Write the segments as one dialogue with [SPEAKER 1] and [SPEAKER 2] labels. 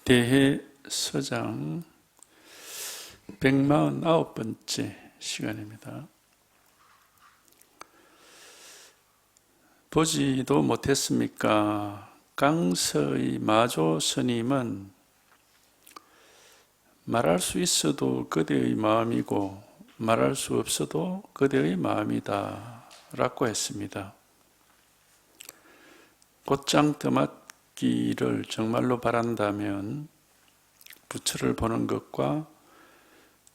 [SPEAKER 1] 대해서장 149번째 시간입니다. 보지도 못했습니까? 강서의 마조 스님은 말할 수 있어도 그대의 마음이고 말할 수 없어도 그대의 마음이다 라고 했습니다. 곧장 떠맡기를 정말로 바란다면 부처를 보는 것과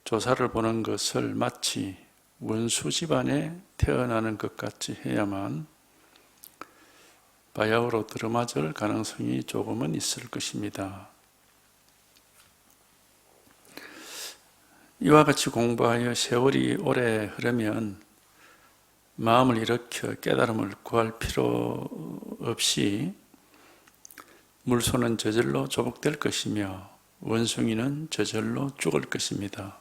[SPEAKER 1] 조사를 보는 것을 마치 원수 집안에 태어나는 것 같이 해야만 바야흐로 들어맞을 가능성이 조금은 있을 것입니다. 이와 같이 공부하여 세월이 오래 흐르면 마음을 일으켜 깨달음을 구할 필요 없이 물소는 저절로 조복될 것이며 원숭이는 저절로 죽을 것입니다.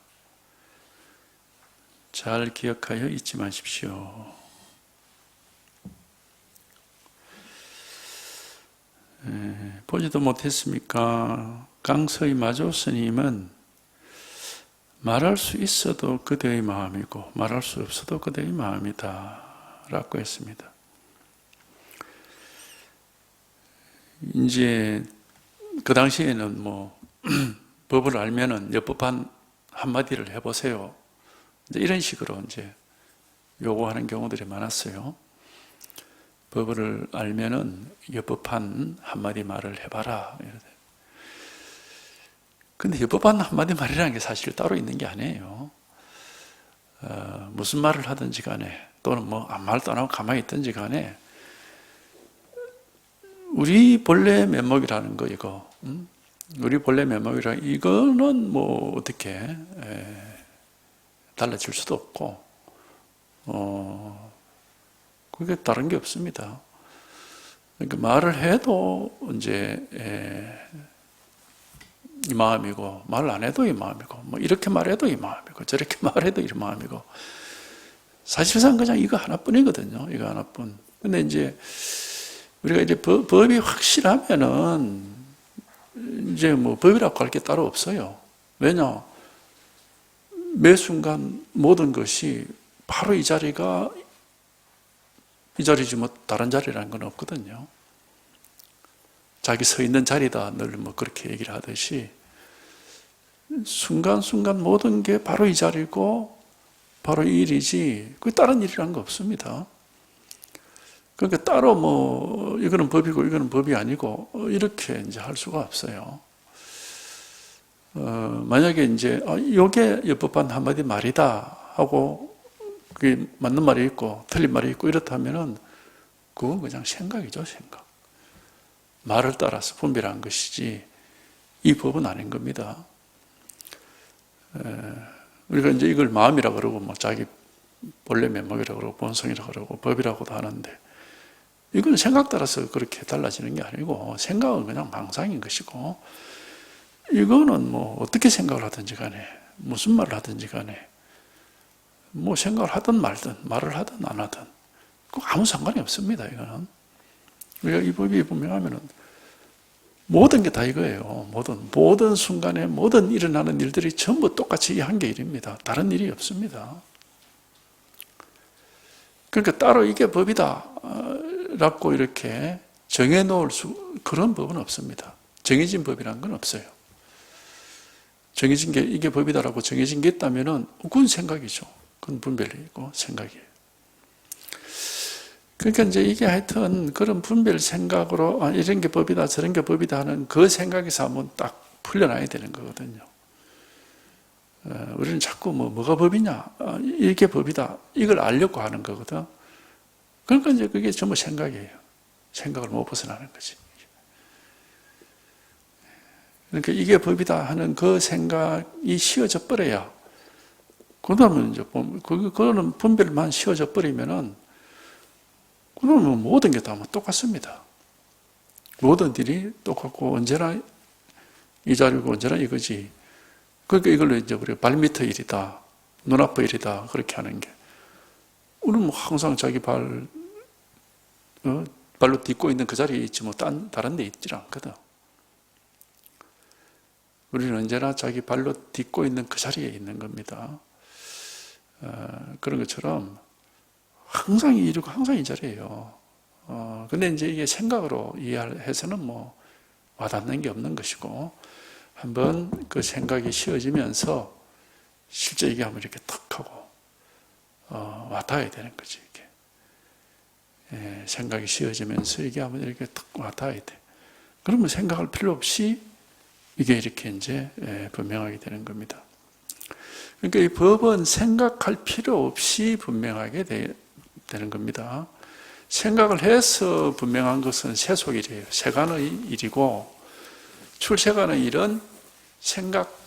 [SPEAKER 1] 잘 기억하여 잊지 마십시오. 보지도 못했습니까? 강서의 마조 스님은 말할 수 있어도 그대의 마음이고 말할 수 없어도 그대의 마음이다 라고 했습니다. 이제 그 당시에는 법을 알면은 엿법한 한마디를 해보세요. 이제 이런 식으로 이제 요구하는 경우들이 많았어요. 법을 알면은 엿법한 한마디 말을 해봐라. 근데 엿법한 한마디 말이라는 게 사실 따로 있는 게 아니에요. 무슨 말을 하든지 간에 또는 아무 말도 안 하고 가만히 있든지 간에 우리 본래 면목이라는 거 이거 우리 본래 면목이라는 이거는 어떻게 달라질 수도 없고 그게 다른 게 없습니다. 그러니까 말을 해도 이제 이 마음이고 말 안 해도 이 마음이고 이렇게 말해도 이 마음이고 저렇게 말해도 이 마음이고 사실상 그냥 이거 하나뿐이거든요. 이거 하나뿐. 근데 이제 우리가 이제 법이 확실하면은 이제 법이라고 할 게 따로 없어요. 왜냐? 매 순간 모든 것이 바로 이 자리가 이 자리지 다른 자리라는 건 없거든요. 자기 서 있는 자리다 늘 그렇게 얘기를 하듯이 순간순간 모든 게 바로 이 자리고 바로 이 일이지 그 다른 일이라는 거 없습니다. 그러니까 따로 이거는 법이고 이거는 법이 아니고 이렇게 이제 할 수가 없어요. 만약에 이제 이게 엿법한 한마디 말이다 하고 그게 맞는 말이 있고 틀린 말이 있고 이렇다면은 그건 그냥 생각이죠, 생각. 말을 따라서 분별한 것이지 이 법은 아닌 겁니다. 우리가 이제 이걸 마음이라고 그러고 자기 본래 면목이라고 그러고 본성이라고 그러고 법이라고도 하는데 이건 생각 따라서 그렇게 달라지는 게 아니고 생각은 그냥 망상인 것이고 이거는 어떻게 생각을 하든지 간에 무슨 말을 하든지 간에 생각을 하든 말든 말을 하든 안 하든 아무 상관이 없습니다. 이거는 우리가 이 법이 분명하면은 모든 게 다 이거예요. 모든 순간에 모든 일어나는 일들이 전부 똑같이 이 한 개 일입니다. 다른 일이 없습니다. 그러니까 따로 이게 법이다 라고 이렇게 정해놓을 그런 법은 없습니다. 정해진 법이라는 건 없어요. 정해진 게 이게 법이다라고 정해진 게 있다면은 그건 생각이죠. 그건 분별이고 생각이에요. 그러니까 이제 이게 하여튼 그런 분별 생각으로 이런 게 법이다 저런 게 법이다 하는 그 생각에서 한번 딱 풀려나야 되는 거거든요. 우리는 자꾸 뭐가 법이냐 이게 법이다 이걸 알려고 하는 거거든. 그러니까 이제 그게 전부 생각이에요. 생각을 못 벗어나는 거지. 그러니까 이게 법이다 하는 그 생각이 씌워져 버려야 그다음에 이제 그거는 분별만 씌워져 버리면은 그러면 모든 게 다 똑같습니다. 모든 일이 똑같고 언제나 이 자리고 언제나 이거지. 그러니까 이걸로 이제 우리가 발밑의 일이다, 눈앞의 일이다 그렇게 하는 게 우리는 항상 자기 발로 딛고 있는 그 자리에 있지 다른 데 있지 않거든. 우리는 언제나 자기 발로 딛고 있는 그 자리에 있는 겁니다. 그런 것처럼 항상 이르고 항상 이 자리예요. 근데 이제 이게 생각으로 이해해서는 뭐 와닿는 게 없는 것이고, 한번 그 생각이 쉬어지면서 실제 이게 한번 이렇게 탁 하고 와닿아야 되는 거지. 이게 생각이 쉬어지면서 이게 한번 이렇게 탁 와닿아야 돼. 그러면 생각할 필요 없이 이게 이렇게 이제 분명하게 되는 겁니다. 그러니까 이 법은 생각할 필요 없이 분명하게 되는 겁니다. 생각을 해서 분명한 것은 세속일이에요. 세간의 일이고, 출세간의 일은 생각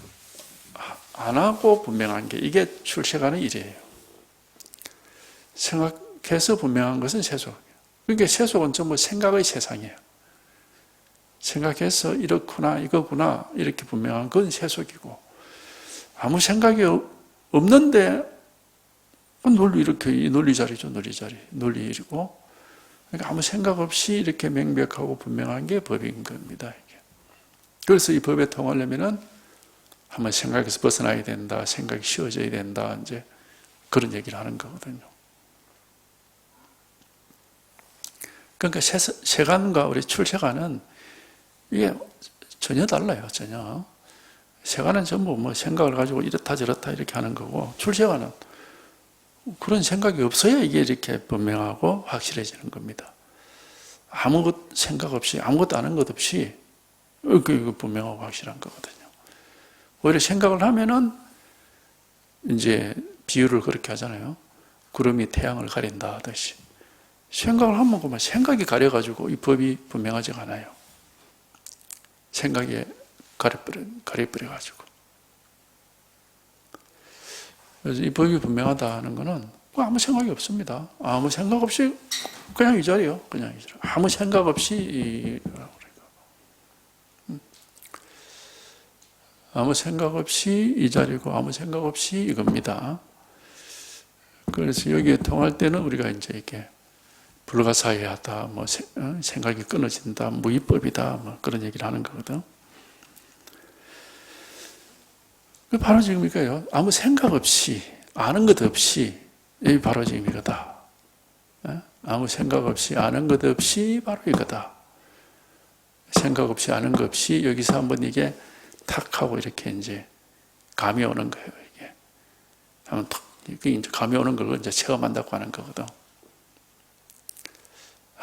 [SPEAKER 1] 안 하고 분명한 게, 이게 출세간의 일이에요. 생각해서 분명한 것은 세속이에요. 그러니까 세속은 전부 생각의 세상이에요. 생각해서 이렇구나 이거구나 이렇게 분명한 건 세속이고, 아무 생각이 없는데 논리, 이렇게 논리자리죠. 논리일이고, 그러니까 아무 생각 없이 이렇게 명백하고 분명한 게 법인 겁니다. 이게. 그래서 이 법에 통하려면은 한번 생각에서 벗어나야 된다, 생각이 쉬워져야 된다, 이제 그런 얘기를 하는 거거든요. 그러니까 세간과 우리 출세간은 이게 전혀 달라요, 전혀. 세간은 전부 뭐 생각을 가지고 이렇다 저렇다 이렇게 하는 거고, 출세간은 그런 생각이 없어야 이게 이렇게 분명하고 확실해지는 겁니다. 아무 생각 없이, 아무것도 아는 것 없이 이거 분명하고 확실한 거거든요. 오히려 생각을 하면은 이제 비유를 그렇게 하잖아요. 구름이 태양을 가린다 하듯이. 생각을 하면 그만 생각이 가려가지고 이 법이 분명하지가 않아요. 생각에 가려버려가지고. 그래서 이 법이 분명하다는 것은 아무 생각이 없습니다. 아무 생각 없이 그냥 이 자리요. 그냥 이 자리. 아무 생각 없이 아무 생각 없이 이 자리고 아무 생각 없이 이겁니다. 그래서 여기에 통할 때는 우리가 이제 이렇게 불가사의하다, 뭐 생각이 끊어진다, 무위법이다, 뭐 그런 얘기를 하는 거거든. 바로 지금 이거예요. 아무 생각 없이, 아는 것 없이, 이 바로 지금 이거다. 아무 생각 없이, 아는 것 없이 바로 이거다. 생각 없이, 아는 것 없이 여기서 한번 이게 탁 하고 이렇게 이제 감이 오는 거예요. 이게 한번 탁, 이게 이제 감이 오는 걸 이제 체험한다고 하는 거거든.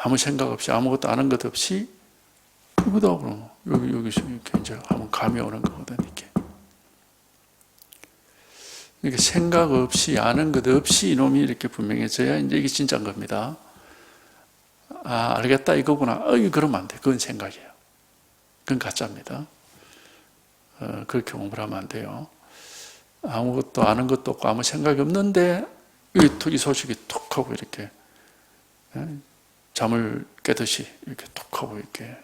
[SPEAKER 1] 아무 생각 없이, 아무것도 아는 것 없이 이거다 그러면 여기서 이렇게 이제 한번 감이 오는 거거든. 이렇게. 그러니까 생각 없이, 아는 것 없이 이놈이 이렇게 분명해져야 이제 이게 진짜인 겁니다. 아, 알겠다 이거구나. 그러면 안 돼. 그건 생각이에요. 그건 가짜입니다. 그렇게 공부를 하면 안 돼요. 아무것도 아는 것도 없고 아무 생각이 없는데 이 소식이 툭 하고 이렇게 잠을 깨듯이 이렇게 툭 하고 이렇게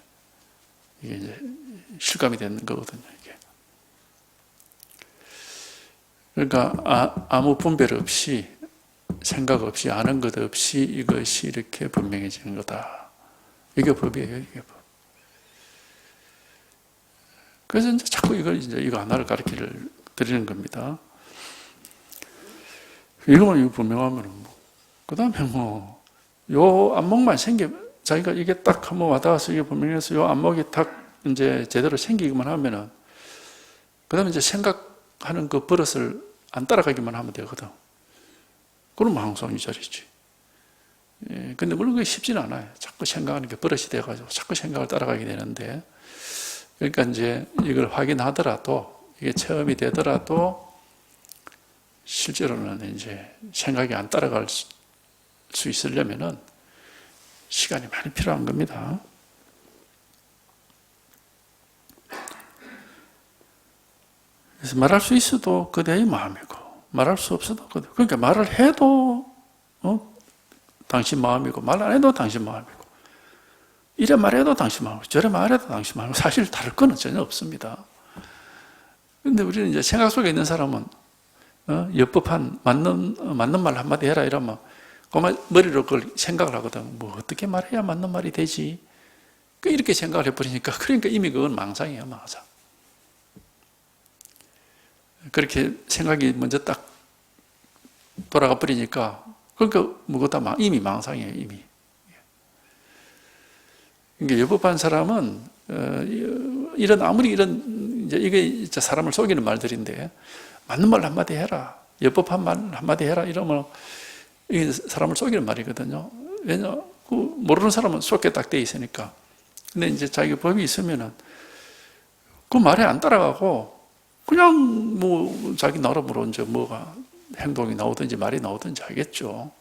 [SPEAKER 1] 이게 이제 실감이 되는 거거든요. 이게. 그러니까 아무 분별 없이, 생각 없이, 아는 것 없이 이것이 이렇게 분명해지는 거다. 이게 법이에요. 이게 법. 그래서 이제 자꾸 이거 하나를 가르치를 드리는 겁니다. 이거만 이거 분명하면 그 다음에 요 안목만 자기가 이게 딱 한번 와닿아서 이게 분명해서 요 안목이 딱 이제 제대로 생기기만 하면은, 그 다음에 이제 생각하는 그 버릇을 안 따라가기만 하면 되거든. 그러면 항상 이 자리지. 근데 물론 그게 쉽지는 않아요. 자꾸 생각하는 게 버릇이 돼가지고 자꾸 생각을 따라가게 되는데, 그러니까 이제 이걸 확인하더라도, 이게 체험이 되더라도, 실제로는 이제 생각이 안 따라갈 수 있으려면은 시간이 많이 필요한 겁니다. 그래서 말할 수 있어도 그대의 마음이고, 말할 수 없어도 그대. 그러니까 말을 해도 당신 마음이고, 말 안 해도 당신 마음이고, 이래 말해도 당신 마음이고, 저래 말해도 당신 마음이고, 사실 다를 건 전혀 없습니다. 그런데 우리는 이제 생각 속에 있는 사람은 엽법한 맞는 말 한마디 해라 이러면 그만 머리로 그걸 생각을 하거든. 뭐 어떻게 말해야 맞는 말이 되지? 이렇게 생각을 해버리니까, 그러니까 이미 그건 망상이에요, 망상. 그렇게 생각이 먼저 딱 돌아가 버리니까, 그러니까 뭐가 다 이미 망상이에요, 이미. 그러니까 여법한 사람은 이런 아무리 이런 이제 이게 사람을 속이는 말들인데, 맞는 말 한마디 해라, 여법한 말 한마디 해라 이러면 이게 사람을 속이는 말이거든요. 왜냐, 그 모르는 사람은 속게 딱 돼 있으니까. 근데 이제 자기 법이 있으면은 그 말에 안 따라가고 그냥 뭐 자기 나름으로 이제 뭐가 행동이 나오든지 말이 나오든지 하겠죠.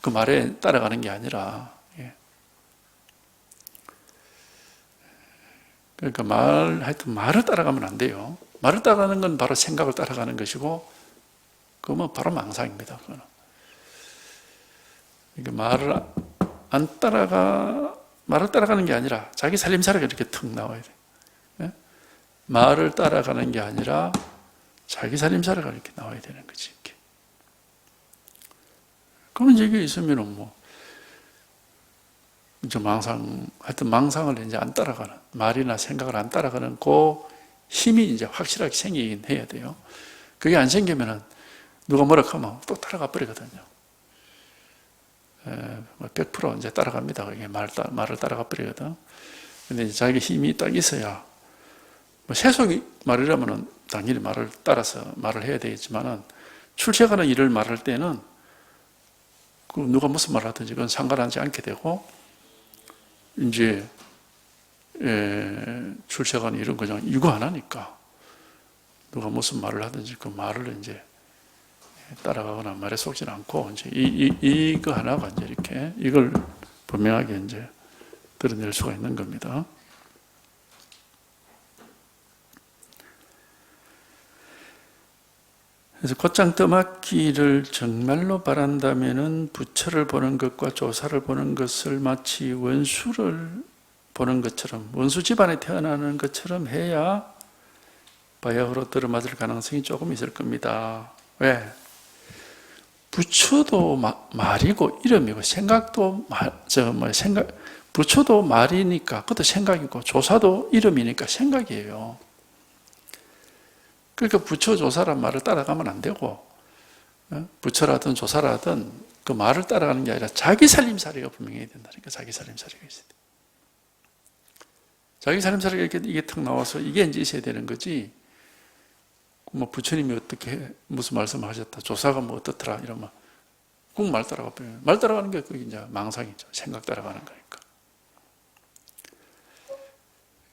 [SPEAKER 1] 그 말에 따라가는 게 아니라. 그러니까 하여튼 말을 따라가면 안 돼요. 말을 따라가는 건 바로 생각을 따라가는 것이고, 그거는 바로 망상입니다. 그거는. 그러니까 말을 따라가는 게 아니라 자기 살림살이가 이렇게 툭 나와야 돼. 말을 따라가는 게 아니라 자기 살림살이가 이렇게 나와야 되는 거지. 이렇게. 그러면 이게 있으면은 뭐, 이제 하여튼 망상을 이제 안 따라가는, 말이나 생각을 안 따라가는 그 힘이 이제 확실하게 생기긴 해야 돼요. 그게 안 생기면은 누가 뭐라 하면 또 따라가 버리거든요. 100% 이제 따라갑니다. 그게 말을 따라가 버리거든. 근데 자기 힘이 딱 있어야, 뭐 세속이 말이라면은 당연히 말을 따라서 말을 해야 되겠지만은, 출세하는 일을 말할 때는 그 누가 무슨 말 하든지 그건 상관하지 않게 되고, 이제 출세하는 일은 그냥 이거 안 하니까 누가 무슨 말을 하든지 그 말을 이제 따라가거나 말에 속지 않고, 이제 이거 하나가 이제 이렇게 이걸 분명하게 이제 드러낼 수가 있는 겁니다. 그래서 곧장 떠맡기를 정말로 바란다면은 부처를 보는 것과 조사를 보는 것을 마치 원수를 보는 것처럼, 원수 집안에 태어나는 것처럼 해야 바야흐로 들어맞을 가능성이 조금 있을 겁니다. 왜? 부처도 말이고 이름이고, 생각도 부처도 말이니까 그것도 생각이고, 조사도 이름이니까 생각이에요. 그러니까 부처 조사란 말을 따라가면 안 되고, 부처라든 조사라든 그 말을 따라가는 게 아니라 자기 살림살이가 분명해야 된다니까. 자기 살림살이가 있어야 돼. 자기 살림살이가 이게 탁 나와서 이게 이제 있어야 되는 거지. 뭐 부처님이 어떻게 무슨 말씀을 하셨다, 조사가 뭐 어떻더라 이러면 꼭 말 따라가 버려요. 말 따라가는 게 그게 이제 망상이죠. 생각 따라가는 거니까.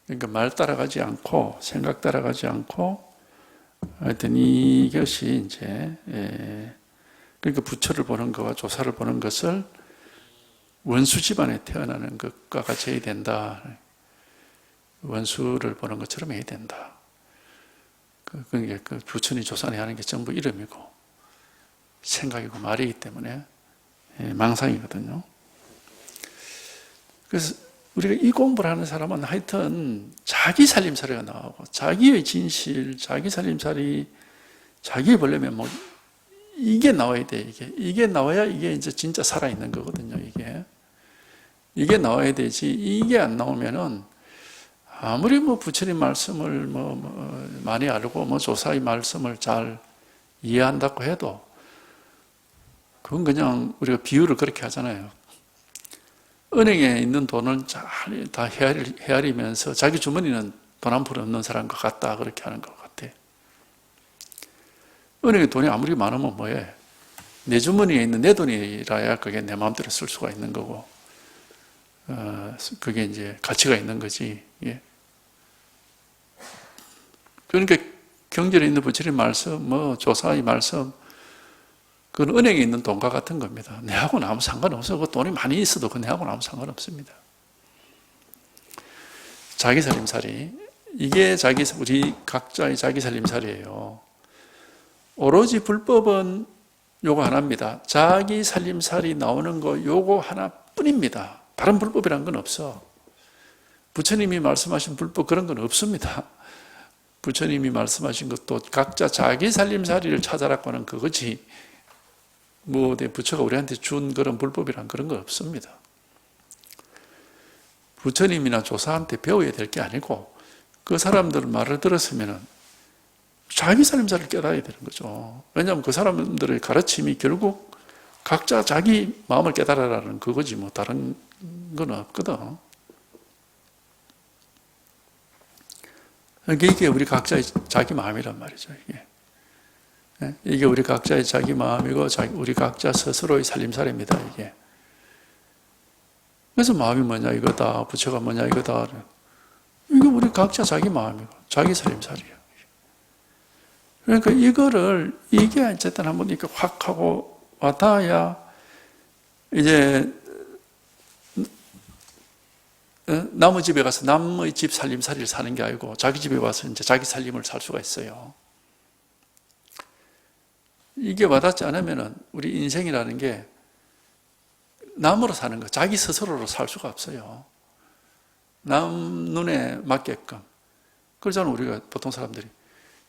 [SPEAKER 1] 그러니까 말 따라가지 않고 생각 따라가지 않고, 하여튼 이것이 이제 그러니까 부처를 보는 것과 조사를 보는 것을 원수 집안에 태어나는 것과 같이 해야 된다. 원수를 보는 것처럼 해야 된다. 그게 그 부처니 조사니 하는 게 전부 이름이고 생각이고 말이기 때문에 망상이거든요. 그래서 우리가 이 공부를 하는 사람은 하여튼 자기 살림살이가 나오고, 자기의 진실, 자기 살림살이, 자기의 본래면 뭐 이게 나와야 돼. 이게 나와야 이게 이제 진짜 살아있는 거거든요. 이게 나와야 되지. 이게 안 나오면은 아무리 뭐 부처님 말씀을 많이 알고 뭐 조사의 말씀을 잘 이해한다고 해도 그건 그냥 우리가 비유를 그렇게 하잖아요. 은행에 있는 돈을 잘 다 헤아리면서 자기 주머니는 돈 한 푼 없는 사람과 같다, 그렇게 하는 것 같아. 은행에 돈이 아무리 많으면 뭐해? 내 주머니에 있는 내 돈이라야 그게 내 마음대로 쓸 수가 있는 거고, 그게 이제 가치가 있는 거지. 예. 그러니까 경전에 있는 부처님 말씀, 뭐 조사의 말씀, 그건 은행에 있는 돈과 같은 겁니다. 내하고는 아무 상관없어요. 그 돈이 많이 있어도 그 내하고는 아무 상관없습니다. 자기 살림살이, 이게 우리 각자의 자기 살림살이에요. 오로지 불법은 요거 하나입니다. 자기 살림살이 나오는 거 요거 하나뿐입니다. 다른 불법이란 건 없어. 부처님이 말씀하신 불법 그런 건 없습니다. 부처님이 말씀하신 것도 각자 자기 살림살이를 찾아라고 하는 그거지, 뭐 부처가 우리한테 준 그런 불법이란 그런 거 없습니다. 부처님이나 조사한테 배워야 될 게 아니고, 그 사람들 말을 들었으면 자기 살림살이를 깨달아야 되는 거죠. 왜냐하면 그 사람들의 가르침이 결국 각자 자기 마음을 깨달아라는 그거지 뭐 다른 건 없거든. 그러니까 이게 우리 각자의 자기 마음이란 말이죠. 이게 우리 각자의 자기 마음이고 우리 각자 스스로의 살림살이입니다. 이게. 그래서 마음이 뭐냐 이거다, 부처가 뭐냐 이거다. 이게 우리 각자 자기 마음이고 자기 살림살이에요. 그러니까 이게 어쨌든 한번 이렇게 확 하고 와닿아야 이제 남의 집에 가서 남의 집 살림살이를 사는 게 아니고 자기 집에 와서 이제 자기 살림을 살 수가 있어요. 이게 와닿지 않으면은 우리 인생이라는 게 남으로 사는 거, 자기 스스로로 살 수가 없어요. 남 눈에 맞게끔. 그러잖아, 우리가 보통 사람들이.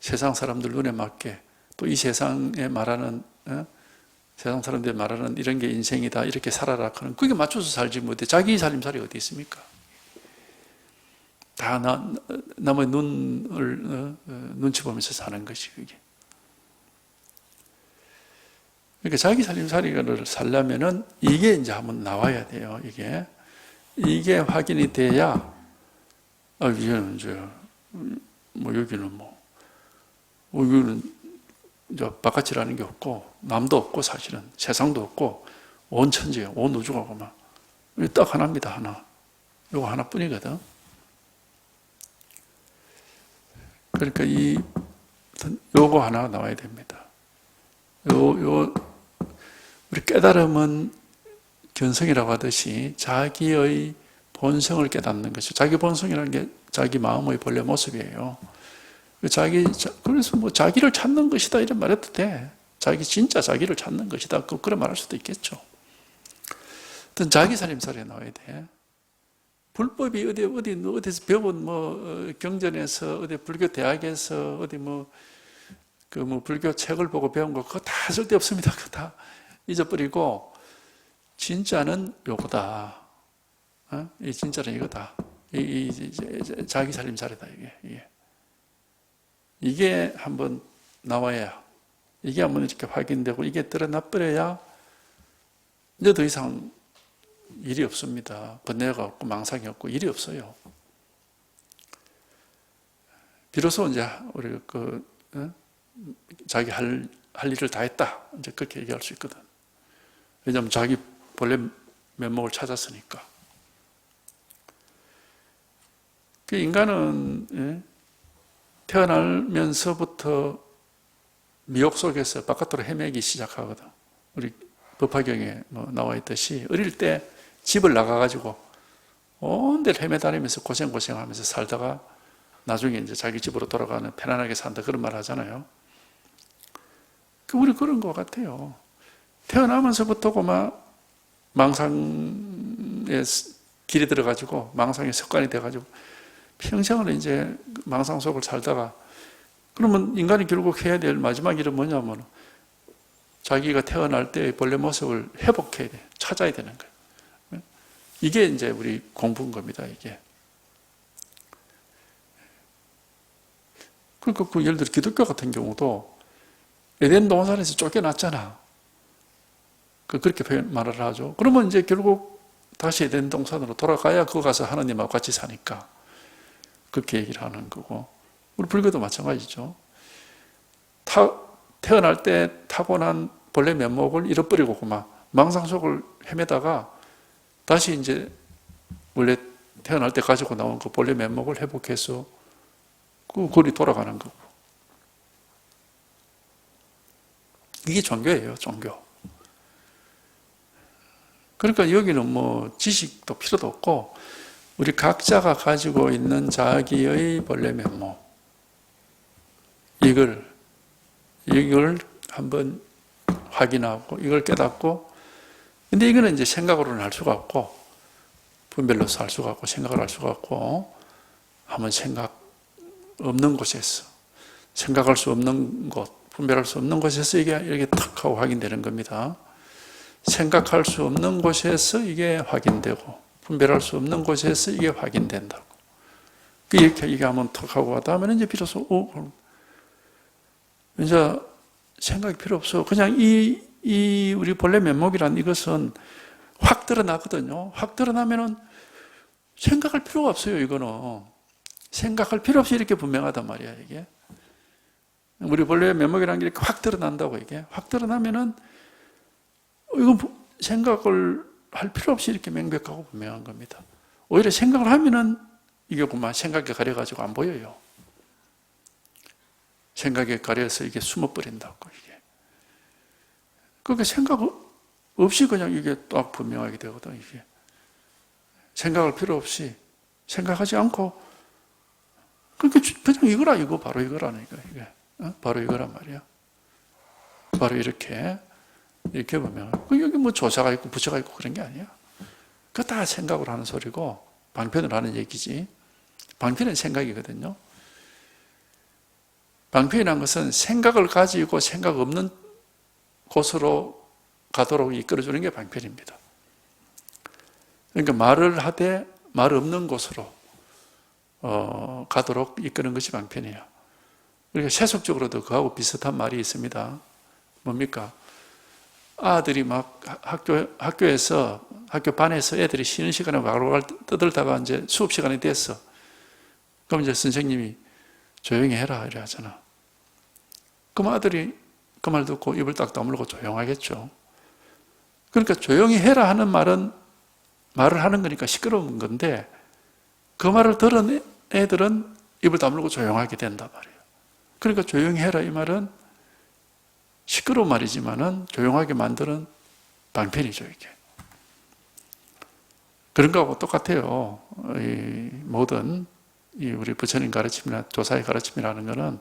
[SPEAKER 1] 세상 사람들 눈에 맞게, 또 이 세상에 말하는, 세상 사람들이 말하는 이런 게 인생이다, 이렇게 살아라. 그게 맞춰서 살지 못해. 자기 살림살이 어디 있습니까? 다 남의 눈치 보면서 사는 것이 그게. 그러니까 자기 살림살이를 살려면은 이게 이제 한번 나와야 돼요. 이게 확인이 돼야 여기는 이제 여기는 이제 바깥이라는 게 없고 남도 없고 사실은 세상도 없고 온 천지에 온 우주가 보면 딱 하나입니다. 하나. 이거 하나뿐이거든. 그러니까 요거 하나 나와야 됩니다. 우리 깨달음은 견성이라고 하듯이 자기의 본성을 깨닫는 것이죠. 자기 본성이라는 게 자기 마음의 본래 모습이에요. 그래서 뭐 자기를 찾는 것이다 이런 말해도 돼. 진짜 자기를 찾는 것이다. 그런 말할 수도 있겠죠. 어떤 자기 살림살이에 나와야 돼. 불법이 어디서 배운 경전에서 어디 불교 대학에서 어디 불교 책을 보고 배운 거 그거 다 쓸데없습니다. 그거 다 잊어버리고 진짜는 요거다. 이 진짜는 이거다. 자기 살림살이다 이게 한번 나와야 이게 한번 이렇게 확인되고 이게 드러나 버려야 이제 더 이상 일이 없습니다. 번뇌가 없고 망상이 없고 일이 없어요. 비로소 이제 우리 자기 할 일을 다 했다. 이제 그렇게 얘기할 수 있거든. 왜냐하면 자기 본래 면목을 찾았으니까. 그 인간은 태어나면서부터 미혹 속에서 바깥으로 헤매기 시작하거든. 우리 법화경에 나와 있듯이 어릴 때 집을 나가가지고 온 데를 헤매다니면서 고생하면서 살다가 나중에 이제 자기 집으로 돌아가는 편안하게 산다 그런 말 하잖아요. 우리 그런 것 같아요. 태어나면서부터 망상에 길이 들어가지고 망상에 습관이 돼가지고 평생을 이제 망상 속을 살다가 그러면 인간이 결국 해야 될 마지막 일은 뭐냐면 자기가 태어날 때의 본래 모습을 회복해야 돼. 찾아야 되는 거예요. 이게 이제 우리 공부인 겁니다. 이게. 그러니까 예를 들어 기독교 같은 경우도 에덴 동산에서 쫓겨났잖아. 그렇게 말을 하죠. 그러면 이제 결국 다시 에덴 동산으로 돌아가야 그거 가서 하나님하고 같이 사니까 그렇게 얘기를 하는 거고 우리 불교도 마찬가지죠. 태어날 때 타고난 본래 면목을 잃어버리고 망상 속을 헤매다가 다시 이제 원래 태어날 때 가지고 나온 그 본래 면목을 회복해서 그 거리 돌아가는 거고. 이게 종교예요, 종교. 그러니까 여기는 지식도 필요도 없고 우리 각자가 가지고 있는 자기의 본래 면목 이걸 한번 확인하고 이걸 깨닫고 근데 이거는 이제 생각으로는 할 수가 없고 분별로서 할 수가 없고 생각을 할 수가 없고 한번 생각 없는 곳에서 생각할 수 없는 곳 분별할 수 없는 곳에서 이게 이렇게 탁 하고 확인되는 겁니다. 생각할 수 없는 곳에서 이게 확인되고 분별할 수 없는 곳에서 이게 확인된다고. 이렇게 이게 한번 탁 하고 하다 하면 이제 비로소 이제 생각이 필요 없어. 그냥 이 우리 본래 면목이란 이것은 확 드러나거든요. 확 드러나면은 생각할 필요가 없어요, 이거는. 생각할 필요 없이 이렇게 분명하단 말이야, 이게. 우리 본래 면목이라는 게 이렇게 확 드러난다고, 이게. 확 드러나면은, 이건 생각을 할 필요 없이 이렇게 명백하고 분명한 겁니다. 오히려 생각을 하면은, 이게 그만 생각에 가려가지고 안 보여요. 생각에 가려서 이게 숨어버린다고, 이게. 그러니까 생각 없이 그냥 이게 딱 분명하게 되거든, 이게. 생각할 필요 없이, 생각하지 않고, 그러니까 그냥 이거라, 이거, 바로 이거라니까, 이게. 바로 이거란 말이야. 바로 이렇게 보면. 여기 뭐 조사가 있고 부처가 있고 그런 게 아니야. 그거 다 생각으로 하는 소리고, 방편으로 하는 얘기지. 방편은 생각이거든요. 방편이라는 것은 생각을 가지고 생각 없는 곳으로 가도록 이끌어주는 게 방편입니다. 그러니까 말을 하되 말 없는 곳으로 가도록 이끄는 것이 방편이에요. 그러니까 세속적으로도 그하고 비슷한 말이 있습니다. 뭡니까? 아들이 막 학교에서 학교 반에서 애들이 쉬는 시간에 와글와글 떠들다가 이제 수업 시간이 됐어. 그럼 이제 선생님이 조용히 해라 이래 하잖아. 그럼 아들이 그 말 듣고 입을 딱 다물고 조용하겠죠. 그러니까 조용히 해라 하는 말은 말을 하는 거니까 시끄러운 건데 그 말을 들은 애들은 입을 다물고 조용하게 된단 말이에요. 그러니까 조용히 해라 이 말은 시끄러운 말이지만은 조용하게 만드는 방편이죠, 이게. 그런 거하고 똑같아요. 이 모든 우리 부처님 가르침이나 조사의 가르침이라는 것은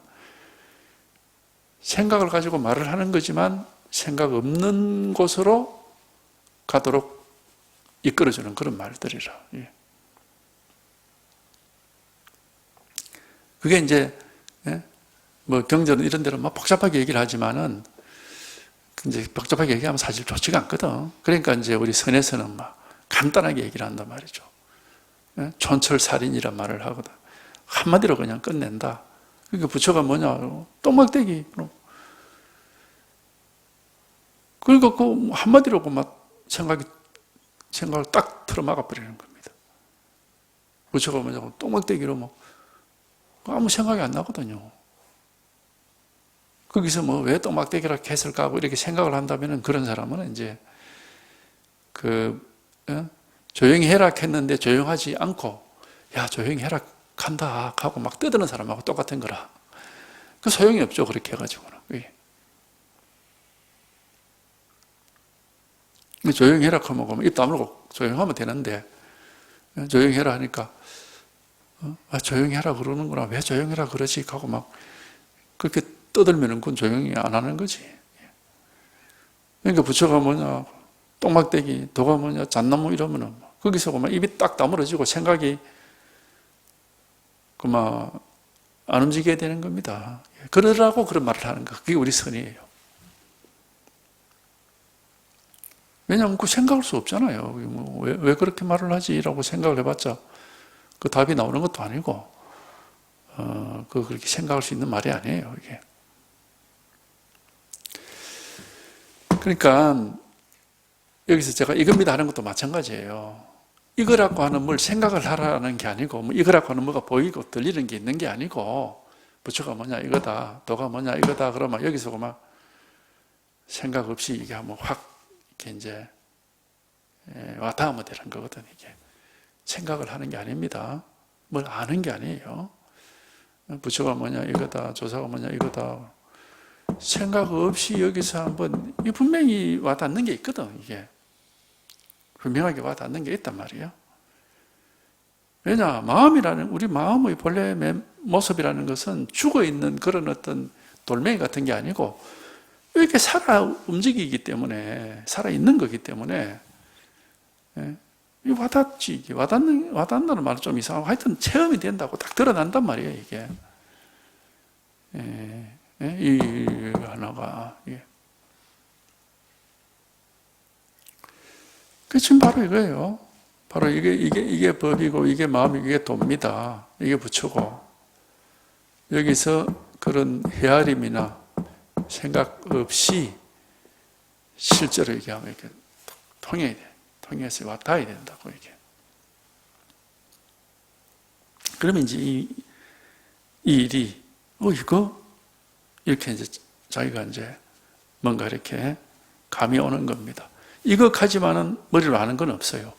[SPEAKER 1] 생각을 가지고 말을 하는 거지만 생각 없는 곳으로 가도록 이끌어주는 그런 말들이라. 그게 이제 뭐 경전은 이런 데로 막 복잡하게 얘기를 하지만은 이제 복잡하게 얘기하면 사실 좋지가 않거든. 그러니까 이제 우리 선에서는 막 간단하게 얘기를 한단 말이죠. 촌철살인이란 말을 하거든. 한마디로 그냥 끝낸다. 그러니까 부처가 뭐냐? 똥막대기. 그러니까 그 한마디로 막 생각을 딱 틀어막아 버리는 겁니다. 부처가 뭐냐고 똥막대기로 뭐 아무 생각이 안 나거든요. 거기서 뭐 왜 똥막대기라 했을까 하고 이렇게 생각을 한다면 그런 사람은 이제 조용히 해라 했는데 조용하지 않고 야 조용히 해라 한다 하고 막 떠드는 사람하고 똑같은 거라. 그 소용이 없죠, 그렇게 해가지고는. 조용히 해라 하면 입 다물고 조용하면 되는데 조용히 해라 하니까 조용히 해라 그러는구나. 왜 조용히 해라 그러지? 하고 막 그렇게 떠들면은 그건 조용히 안 하는 거지. 그러니까 부처가 뭐냐, 똥막대기, 도가 뭐냐, 잣나무 이러면은 거기서 그만 입이 딱 다물어지고 생각이 그만 안 움직이게 되는 겁니다. 그러라고 그런 말을 하는 거. 그게 우리 선이에요. 왜냐하면 그 생각할 수 없잖아요. 왜 그렇게 말을 하지라고 생각을 해봤자 그 답이 나오는 것도 아니고, 그렇게 생각할 수 있는 말이 아니에요, 이게. 그러니까, 여기서 제가 이겁니다 하는 것도 마찬가지예요. 이거라고 하는 뭘 생각을 하라는 게 아니고, 뭐 이거라고 하는 뭐가 보이고 들리는 게 있는 게 아니고, 부처가 뭐냐, 이거다, 도가 뭐냐, 이거다, 그러면 여기서 막 생각 없이 이게 한번 확, 이렇게 이제, 왔다 하면 되는 거거든, 이게. 생각을 하는 게 아닙니다. 뭘 아는 게 아니에요. 부처가 뭐냐 이거다, 조사가 뭐냐 이거다. 생각 없이 여기서 한번 분명히 와닿는 게 있거든. 이게 분명하게 와닿는 게 있단 말이에요. 왜냐, 마음이라는 우리 마음의 본래 모습이라는 것은 죽어 있는 그런 어떤 돌멩이 같은 게 아니고 이렇게 살아 움직이기 때문에 살아 있는 거기 때문에. 이 와닿지, 이게. 와닿는다는 말은 좀 이상하고, 하여튼 체험이 된다고 딱 드러난단 말이에요, 이게. 이 하나가. 그 지금 바로 이거예요. 바로 이게 법이고, 이게 마음이고, 이게 도입니다. 이게 부처고. 여기서 그런 헤아림이나 생각 없이 실제로 얘기하면 이렇게 통해야 돼. 통해서 와닿아야 된다고 이게. 그러면 이제 이 일이 이거 이렇게 이제 자기가 이제 뭔가 이렇게 감이 오는 겁니다. 이거 가지만은 머리로 아는 건 없어요.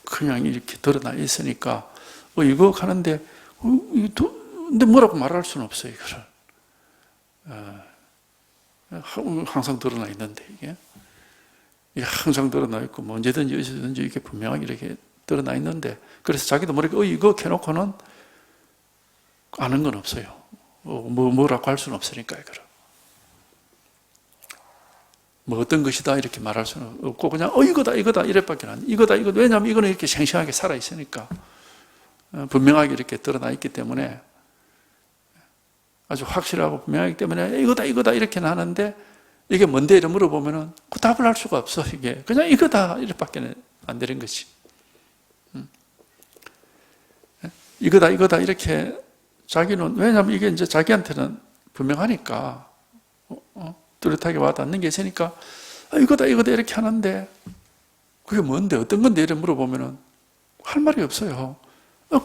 [SPEAKER 1] 그냥 이렇게 드러나 있으니까 이거 가는데 근데 뭐라고 말할 수는 없어요. 이거를 항상 드러나 있는데 이게 항상 드러나 있고 뭐 언제든지 어디든지 이렇게 분명하게 이렇게 드러나 있는데 그래서 자기도 모르게 이거 켜놓고는 아는 건 없어요. 뭐라고 할 수는 없으니까 이거를. 뭐 어떤 것이다 이렇게 말할 수는 없고 그냥 이거다 이래밖에 안 이거다 왜냐하면 이거는 이렇게 생생하게 살아 있으니까 분명하게 이렇게 드러나 있기 때문에 아주 확실하고 분명하기 때문에 이거다 이렇게 하는데 이게 뭔데 이래 물어보면은 그 답을 할 수가 없어. 이게 그냥 이거다 이래밖에 안 되는 것이. 이거다 이렇게 자기는 왜냐하면 이게 이제 자기한테는 분명하니까 뚜렷하게 와닿는 게 있으니까 이거다 이렇게 하는데 그게 뭔데 어떤 건데 이래 물어보면은 할 말이 없어요.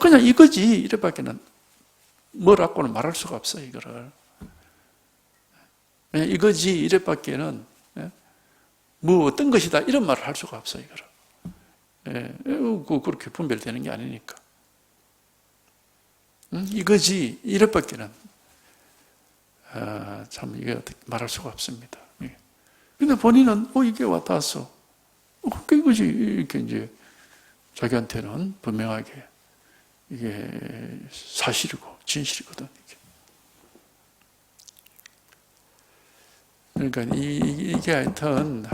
[SPEAKER 1] 그냥 이거지 이래밖에는 뭐라고는 말할 수가 없어요. 이거를 그냥 이거지 이래밖에는 뭐 어떤 것이다 이런 말을 할 수가 없어요. 이거를 그렇게 분별되는 게 아니니까 이거지 이래밖에는 참 이게 어떻게 말할 수가 없습니다. 근데 본인은 이게 와닿았어. 그게 이거지 이렇게 이제 자기한테는 분명하게 이게 사실이고 진실이거든. 그러니까 이게 하여튼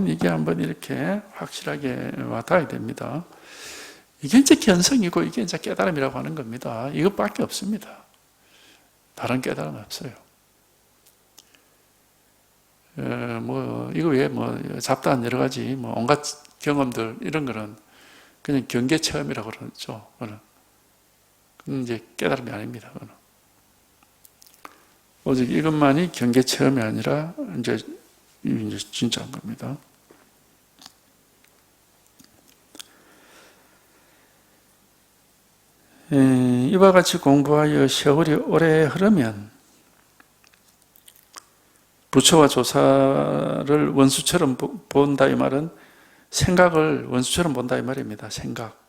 [SPEAKER 1] 이게 한번 이렇게 확실하게 와닿아야 됩니다. 이게 이제 견성이고 이게 이제 깨달음이라고 하는 겁니다. 이것밖에 없습니다. 다른 깨달음 없어요. 이거 외에 잡다한 여러 가지 온갖 경험들 이런 거는 그냥 경계 체험이라고 그러죠. 그건 이제 깨달음이 아닙니다. 그건. 오직 이것만이 경계 체험이 아니라 이제 진짜인 겁니다. 이와 같이 공부하여 세월이 오래 흐르면 부처와 조사를 원수처럼 본다 이 말은 생각을 원수처럼 본다 이 말입니다. 생각,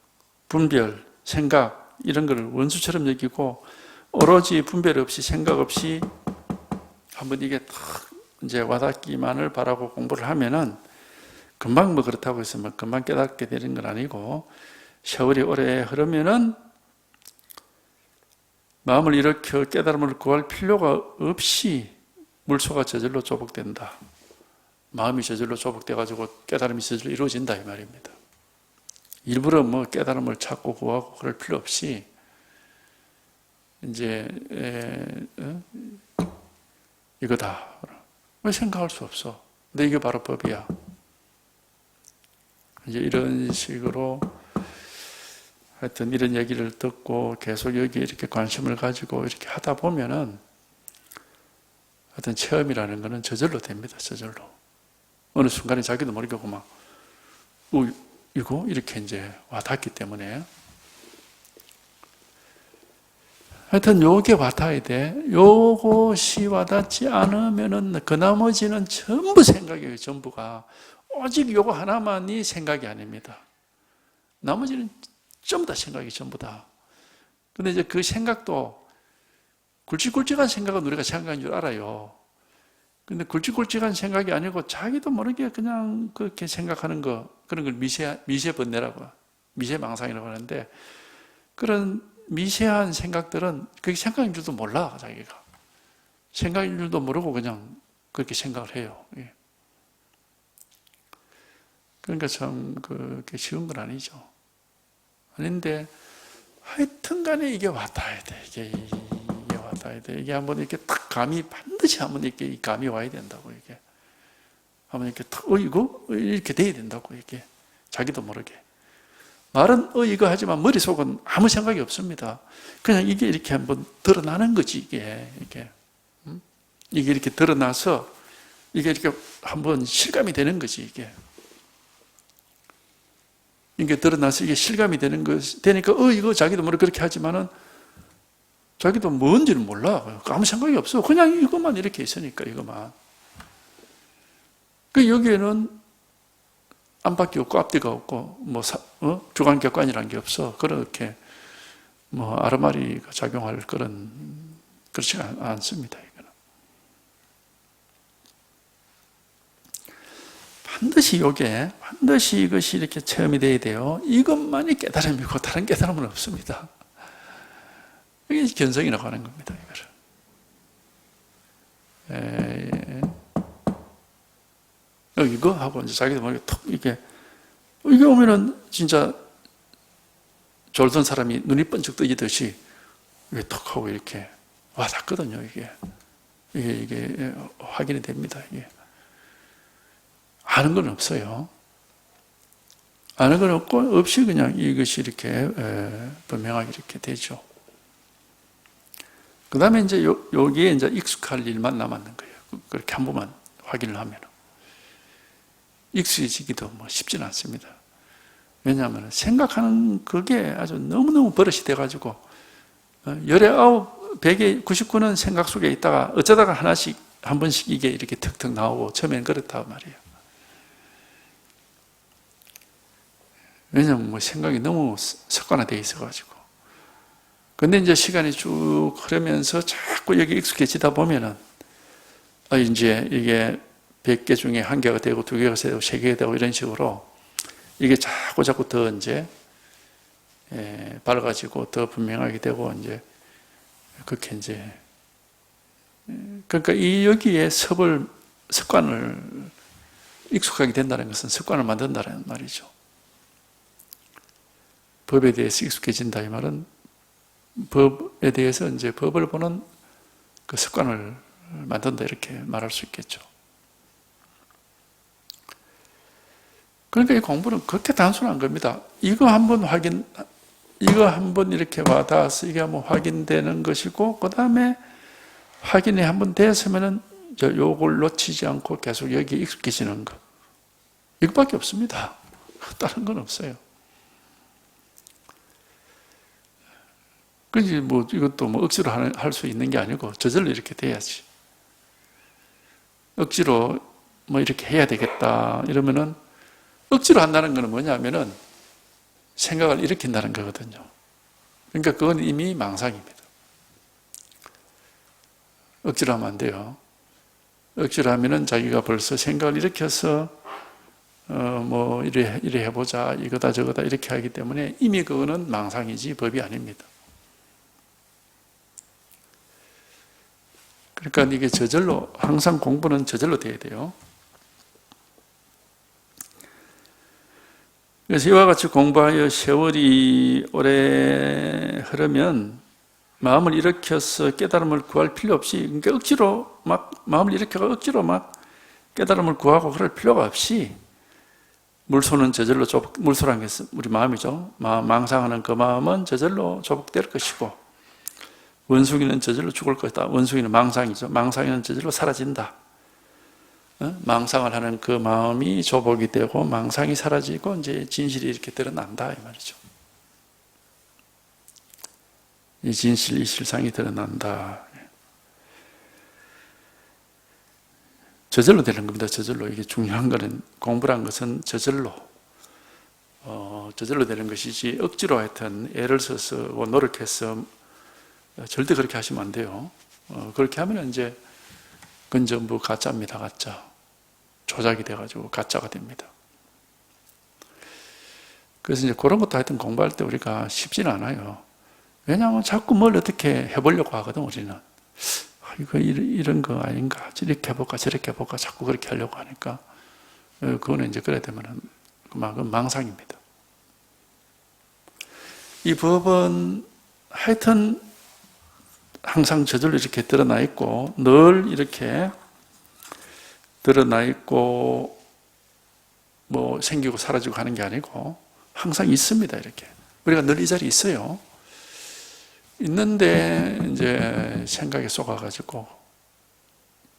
[SPEAKER 1] 분별, 생각 이런 걸 원수처럼 여기고 오로지 분별 없이 생각 없이 한번 이게 딱 이제 와닿기만을 바라고 공부를 하면은 금방 그렇다고 해서 금방 깨닫게 되는 건 아니고 세월이 오래 흐르면은 마음을 일으켜 깨달음을 구할 필요가 없이 물소가 저절로 조복된다. 마음이 저절로 조복돼가지고 깨달음이 저절로 이루어진다 이 말입니다. 일부러 깨달음을 찾고 구하고 그럴 필요 없이 이제 이거다. 왜 생각할 수 없어? 근데 이게 바로 법이야. 이제 이런 식으로 하여튼 이런 얘기를 듣고 계속 여기에 이렇게 관심을 가지고 이렇게 하다 보면은 하여튼 체험이라는 것은 저절로 됩니다. 저절로. 어느 순간에 자기도 모르게 이거 이렇게 이제 와닿기 때문에 하여튼 요게 와닿아야 돼. 요것이 와닿지 않으면은 그 나머지는 전부 생각이에요. 전부가. 오직 요거 하나만이 생각이 아닙니다. 나머지는 전부 다 생각이 전부 다. 근데 이제 그 생각도 굵직굵직한 생각은 우리가 생각인 줄 알아요. 근데 굵직굵직한 생각이 아니고 자기도 모르게 그냥 그렇게 생각하는 거, 그런 걸 미세번뇌라고, 미세망상이라고 하는데 그런 미세한 생각들은 그게 생각인 줄도 몰라, 자기가. 생각인 줄도 모르고 그냥 그렇게 생각을 해요. 그러니까 참 그게 쉬운 건 아니죠. 아닌데 하여튼 간에 이게 와닿아야 돼. 이게 와닿아야 돼. 이게 한번 이렇게 딱 감이 반드시 한번 이렇게 이 감이 와야 된다고 이게. 한번 이렇게 탁 이거 이렇게 돼야 된다고 이게. 자기도 모르게. 말은 이거 하지만 머릿속은 아무 생각이 없습니다. 그냥 이게 이렇게 한번 드러나는 거지 이게 이게 이렇게 드러나서 이게 이렇게 한번 실감이 되는 거지, 이게. 이게 드러나서 이게 실감이 되는 거, 되니까, 이거 자기도 모르게 그렇게 하지만은, 자기도 뭔지는 몰라. 아무 생각이 없어. 그냥 이것만 이렇게 있으니까, 이것만. 그 여기에는 안팎이 없고 앞뒤가 없고, 주관격관이라는 게 없어. 그렇게, 아르마리가 작용할 그렇지 않습니다, 이거는. 반드시 이것이 이렇게 체험이 돼야 돼요. 이것만이 깨달음이고, 다른 깨달음은 없습니다. 이게 견성이라고 하는 겁니다, 이거를. 이거 하고 이제 자기도 모르게 톡 이게 오면은 진짜 졸던 사람이 눈이 번쩍 뜨이듯이 이게 톡 하고 이렇게 와닿거든요. 이게 확인이 됩니다. 이게 아는 건 없어요. 아는 건 없고 없이 그냥 이것이 이렇게 분명하게 이렇게 되죠. 그 다음에 이제 여기에 이제 익숙할 일만 남았는 거예요. 그렇게 한 번만 확인을 하면. 익숙해지기도 쉽지는 않습니다. 왜냐하면 생각하는 그게 아주 너무너무 버릇이 돼가지고, 열에 9, 100에 99는 생각 속에 있다가 어쩌다가 한 번씩 이게 이렇게 턱턱 나오고, 처음엔 그렇단 말이에요. 왜냐하면 생각이 너무 습관화되어 있어가지고. 근데 이제 시간이 쭉 흐르면서 자꾸 여기 익숙해지다 보면은, 이제 이게 100개 중에 1개가 되고 2개가 되고 3개가 되고 이런 식으로 이게 자꾸 더 이제 밝아지고 더 분명하게 되고 이제 그렇게 이제 그러니까 여기에 습관을 익숙하게 된다는 것은 습관을 만든다는 말이죠. 법에 대해서 익숙해진다 이 말은 법에 대해서 이제 법을 보는 그 습관을 만든다 이렇게 말할 수 있겠죠. 그러니까 이 공부는 그렇게 단순한 겁니다. 이거 한번 이렇게 와닿아서 이게 한번 확인되는 것이고, 그 다음에 확인이 한번 됐으면은 요걸 놓치지 않고 계속 여기에 익숙해지는 것. 이것밖에 없습니다. 다른 건 없어요. 그지 이것도 억지로 할 수 있는 게 아니고 저절로 이렇게 돼야지. 억지로 이렇게 해야 되겠다 이러면은 억지로 한다는 것은 뭐냐면은 생각을 일으킨다는 거거든요. 그러니까 그건 이미 망상입니다. 억지로 하면 안 돼요. 억지로 하면은 자기가 벌써 생각을 일으켜서 이래 해보자 이거다 저거다 이렇게 하기 때문에 이미 그거는 망상이지 법이 아닙니다. 그러니까 이게 저절로 항상 공부는 저절로 돼야 돼요. 그래서 이와 같이 공부하여 세월이 오래 흐르면 마음을 일으켜서 깨달음을 구할 필요 없이, 그러니까 억지로 마음을 일으켜서 억지로 깨달음을 구하고 그럴 필요가 없이 물소는 저절로 물소라는 게 우리 마음이죠. 망상하는 그 마음은 저절로 조복될 것이고 원숭이는 저절로 죽을 것이다. 원숭이는 망상이죠. 망상이는 저절로 사라진다. 망상을 하는 그 마음이 조복이 되고 망상이 사라지고 이제 진실이 이렇게 드러난다 이 말이죠. 이 진실, 이 실상이 드러난다. 저절로 되는 겁니다. 저절로. 이게 중요한 거는 공부란 것은 저절로 되는 것이지 억지로 하여튼 애를 써서 노력해서 절대 그렇게 하시면 안 돼요. 그렇게 하면 이제 그건 전부 가짜입니다. 가짜. 조작이 돼가지고 가짜가 됩니다. 그래서 이제 그런 것도 하여튼 공부할 때 우리가 쉽지는 않아요. 왜냐하면 자꾸 뭘 어떻게 해보려고 하거든, 우리는. 이거 이런 거 아닌가? 이렇게 해볼까? 저렇게 해볼까? 자꾸 그렇게 하려고 하니까. 그거는 이제 그래 되면은 그건 망상입니다. 이 법은 하여튼 항상 저절로 이렇게 드러나 있고 늘 이렇게 드러나 있고 생기고 사라지고 하는 게 아니고 항상 있습니다. 이렇게 우리가 늘 이 자리에 있어요. 있는데 이제 생각에 속아가지고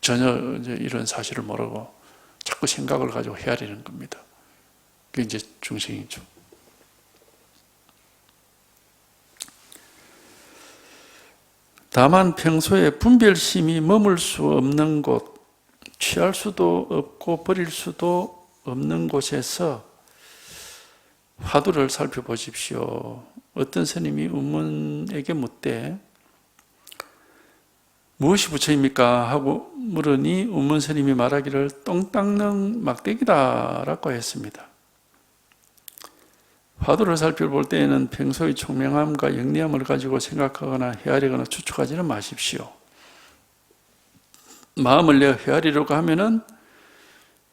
[SPEAKER 1] 전혀 이제 이런 사실을 모르고 자꾸 생각을 가지고 헤아리는 겁니다. 그게 이제 중생이죠. 다만 평소에 분별심이 머물 수 없는 곳, 취할 수도 없고 버릴 수도 없는 곳에서 화두를 살펴보십시오. 어떤 스님이 운문에게 묻되 무엇이 부처입니까? 하고 물으니 운문 스님이 말하기를 똥 닦는 막대기다 라고 했습니다. 화두를 살펴볼 때에는 평소의 총명함과 영리함을 가지고 생각하거나 헤아리거나 추측하지는 마십시오. 마음을 내어 헤아리려고 하면은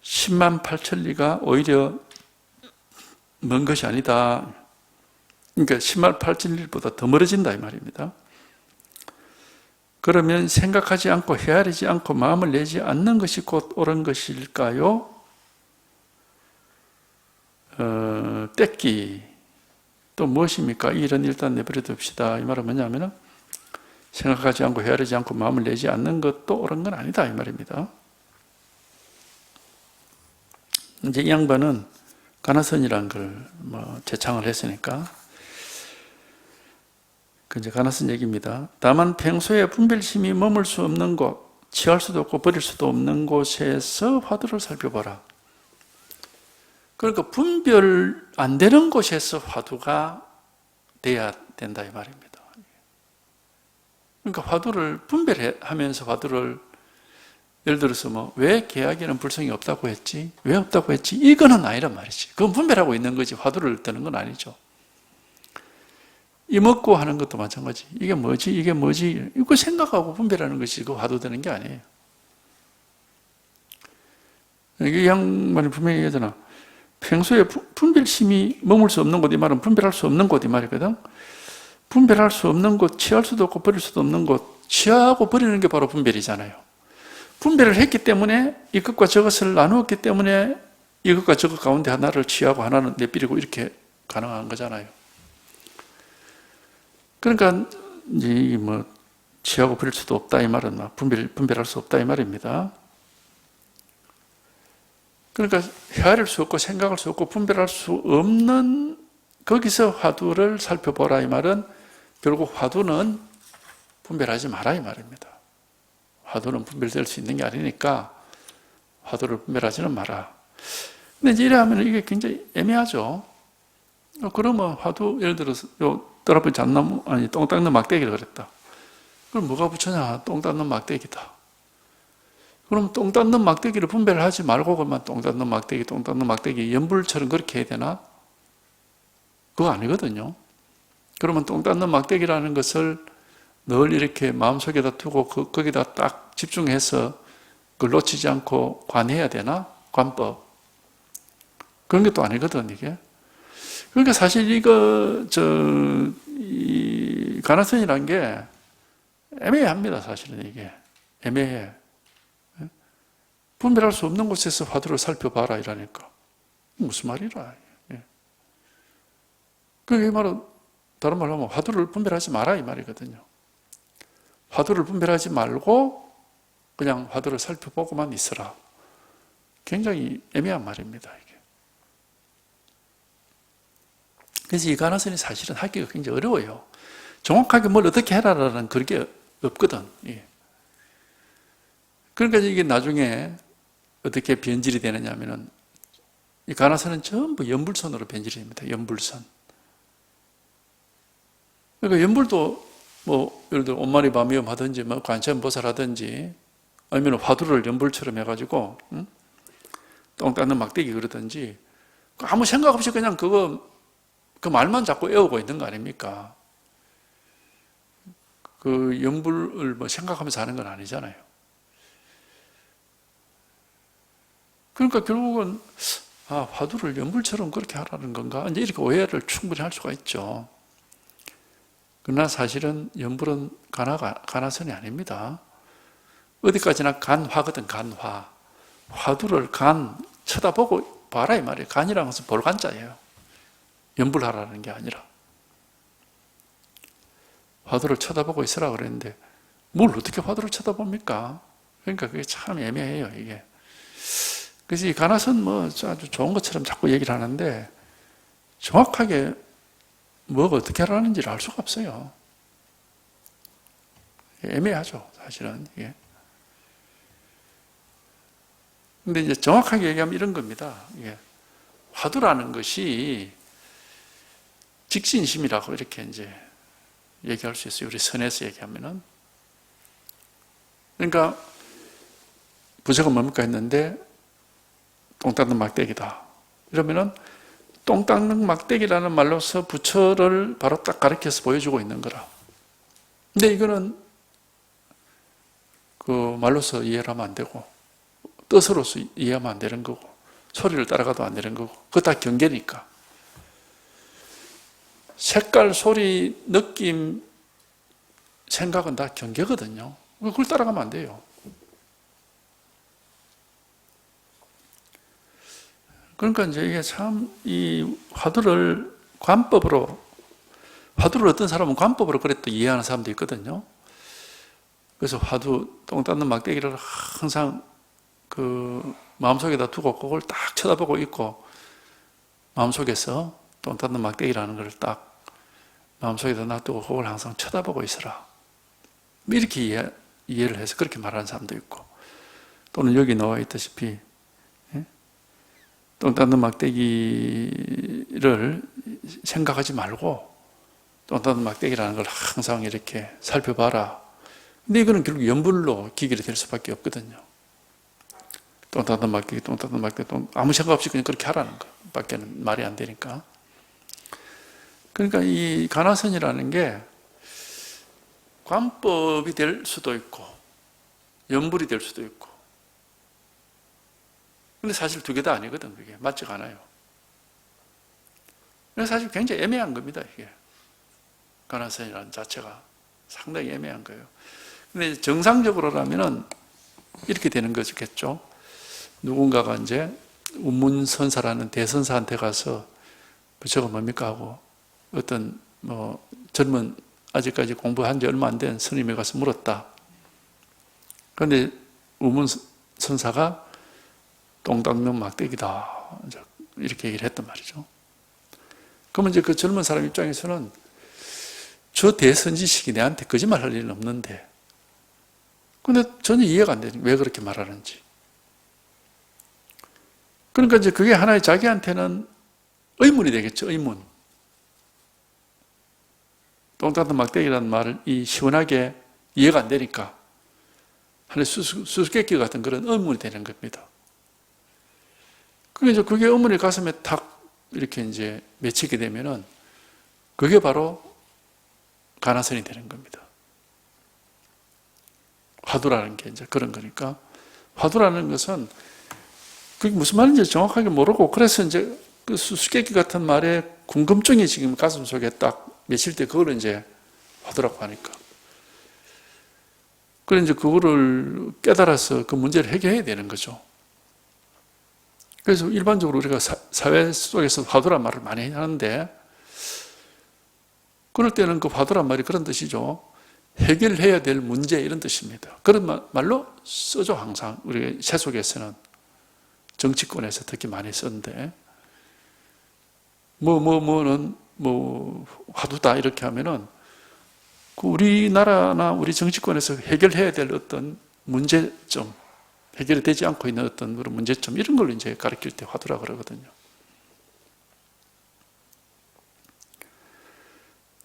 [SPEAKER 1] 10만 8천리가 오히려 먼 것이 아니다. 그러니까 10만 8천리보다 더 멀어진다 이 말입니다. 그러면 생각하지 않고 헤아리지 않고 마음을 내지 않는 것이 곧 옳은 것일까요? 떼끼 또 무엇입니까? 이 일은 일단 내버려 둡시다. 이 말은 뭐냐면 생각하지 않고 헤아리지 않고 마음을 내지 않는 것도 옳은 건 아니다 이 말입니다. 이제 이 양반은 가나선이라는 걸 제창을 했으니까 그 이제 가나선 얘기입니다. 다만 평소에 분별심이 머물 수 없는 곳, 취할 수도 없고 버릴 수도 없는 곳에서 화두를 살펴보라. 그러니까 분별 안 되는 곳에서 화두가 돼야 된다 이 말입니다. 그러니까 화두를 분별하면서 화두를 예를 들어서 왜 계약에는 불성이 없다고 했지? 왜 없다고 했지? 이거는 아니란 말이지. 그건 분별하고 있는 거지 화두를 뜨는 건 아니죠. 이 먹고 하는 것도 마찬가지. 이게 뭐지? 이게 뭐지? 이거 생각하고 분별하는 것이 그 화두 되는 게 아니에요. 이 양반이 분명히 얘기하잖아. 평소에 분별심이 머물 수 없는 곳, 이 말은 분별할 수 없는 곳 이 말이거든. 분별할 수 없는 곳, 취할 수도 없고 버릴 수도 없는 곳, 취하고 버리는 게 바로 분별이잖아요. 분별을 했기 때문에 이것과 저것을 나누었기 때문에 이것과 저것 가운데 하나를 취하고 하나는 내버리고 이렇게 가능한 거잖아요. 그러니까 이제 취하고 버릴 수도 없다 이 말은 분별할 수 없다 이 말입니다. 그러니까 헤아릴 수 없고 생각할 수 없고 분별할 수 없는 거기서 화두를 살펴보라 이 말은 결국 화두는 분별하지 마라 이 말입니다. 화두는 분별될 수 있는 게 아니니까 화두를 분별하지는 마라. 근데 이제 이래 하면 이게 굉장히 애매하죠. 그러면 화두 예를 들어서 뜰 앞에 잣나무 똥 닦는 막대기를 그랬다. 그럼 뭐가 부처냐? 똥 닦는 막대기다. 그럼 똥 닦는 막대기를 분별하지 말고 그만 똥 닦는 막대기 연불처럼 그렇게 해야 되나? 그거 아니거든요. 그러면 똥 닦는 막대기라는 것을 늘 이렇게 마음속에다 두고 거기다 딱 집중해서 그걸 놓치지 않고 관해야 되나? 관법. 그런 게 또 아니거든 이게. 그러니까 사실 이 가나선이라는 게 애매합니다 사실은 이게. 애매해. 분별할 수 없는 곳에서 화두를 살펴봐라 이라니까. 무슨 말이라. 그게 말은 다른 말로 하면 화두를 분별하지 마라 이 말이거든요. 화두를 분별하지 말고 그냥 화두를 살펴보고만 있어라. 굉장히 애매한 말입니다 이게. 그래서 이 가나선이 사실은 하기가 굉장히 어려워요. 정확하게 뭘 어떻게 해라라는 그런 게 없거든. 그러니까 이게 나중에 어떻게 변질이 되느냐 하면은 이 가나선은 전부 연불선으로 변질이 됩니다. 연불선. 그러니까 연불도 예를 들어 온마리 바미엄 하든지 관세음보살 하든지 아니면 화두를 연불처럼 해가지고 똥 닦는 막대기 그러든지 아무 생각 없이 그냥 그 말만 자꾸 애우고 있는 거 아닙니까? 그 연불을 생각하면서 하는 건 아니잖아요. 그러니까 결국은 화두를 연불처럼 그렇게 하라는 건가? 이제 이렇게 오해를 충분히 할 수가 있죠. 그러나 사실은 연불은 가나선이 아닙니다. 어디까지나 간화거든, 간화. 화두를 쳐다보고 봐라 이 말이에요. 간이라는 것은 볼간자예요. 연불하라는 게 아니라. 화두를 쳐다보고 있으라 그랬는데 뭘 어떻게 화두를 쳐다봅니까? 그러니까 그게 참 애매해요, 이게. 그래서 이 가나선 뭐 아주 좋은 것처럼 자꾸 얘기를 하는데 정확하게 뭐가 어떻게 하라는지를 알 수가 없어요. 애매하죠, 사실은 이게. 근데 이제 정확하게 얘기하면 이런 겁니다. 이게 화두라는 것이 직신심이라고 이렇게 이제 얘기할 수 있어요. 우리 선에서 얘기하면은. 그러니까 부처가 뭡니까 했는데 똥 닦는 막대기다. 이러면은 똥 닦는 막대기라는 말로서 부처를 바로 딱 가르쳐서 보여주고 있는 거라. 근데 이거는 그 말로서 이해를 하면 안 되고 뜻으로서 이해하면 안 되는 거고 소리를 따라가도 안 되는 거고 그거 다 경계니까. 색깔, 소리, 느낌, 생각은 다 경계거든요. 그걸 따라가면 안 돼요. 그러니까 이제 이게 참 이 화두를 관법으로, 화두를 어떤 사람은 관법으로 그랬다 이해하는 사람도 있거든요. 그래서 화두, 똥 닦는 막대기를 항상 그 마음속에다 두고 그걸 딱 쳐다보고 있고 마음속에서 똥 닦는 막대기라는 걸 딱 마음속에다 놔두고 그걸 항상 쳐다보고 있어라. 이렇게 이해를 해서 그렇게 말하는 사람도 있고 또는 여기 나와 있다시피 똥 닦는 막대기를 생각하지 말고 똥 닦는 막대기라는 걸 항상 이렇게 살펴봐라. 근데 이거는 결국 연불로 기결이 될 수밖에 없거든요. 똥 닦는 막대기, 똥 닦는 막대기, 아무 생각 없이 그냥 그렇게 하라는 것 밖에는 말이 안 되니까. 그러니까 이 가나선이라는 게 관법이 될 수도 있고 연불이 될 수도 있고 근데 사실 두 개 다 아니거든. 그게 맞지가 않아요. 그래서 사실 굉장히 애매한 겁니다. 이게 가나선이라는 자체가 상당히 애매한 거예요. 근데 정상적으로라면은 이렇게 되는 거겠죠. 누군가가 이제 운문선사라는 대선사한테 가서 부처가 뭡니까 하고 어떤 뭐 젊은 아직까지 공부한 지 얼마 안 된 스님에 가서 물었다. 그런데 운문선사가 똥 닦는 막대기다. 이렇게 얘기를 했단 말이죠. 그러면 이제 그 젊은 사람 입장에서는 저 대선지식이 내한테 거짓말 할 일은 없는데 근데 전혀 이해가 안 되는 왜 그렇게 말하는지. 그러니까 이제 그게 하나의 자기한테는 의문이 되겠죠. 의문. 똥 닦는 막대기라는 말을 시원하게 이해가 안 되니까 하나의 수수께끼 같은 그런 의문이 되는 겁니다. 그게 그게 의문이 가슴에 탁 이렇게 이제 맺히게 되면은 그게 바로 가나선이 되는 겁니다. 화두라는 게 이제 그런 거니까 화두라는 것은 그게 무슨 말인지 정확하게 모르고 그래서 이제 그 수수께끼 같은 말에 궁금증이 지금 가슴 속에 딱 맺힐 때 그걸 이제 화두라고 하니까. 그래 이제 그거를 깨달아서 그 문제를 해결해야 되는 거죠. 그래서 일반적으로 우리가 사회 속에서 화두란 말을 많이 하는데 그럴 때는 그 화두란 말이 그런 뜻이죠. 해결해야 될 문제 이런 뜻입니다. 그런 말로 쓰죠. 항상 우리 세속에서는 정치권에서 특히 많이 쓰는데 뭐는 화두다 이렇게 하면은 그 우리나라나 우리 정치권에서 해결해야 될 어떤 문제점 해결이 되지 않고 있는 어떤 그런 문제점 이런 걸 이제 가르칠 때 화두라 그러거든요.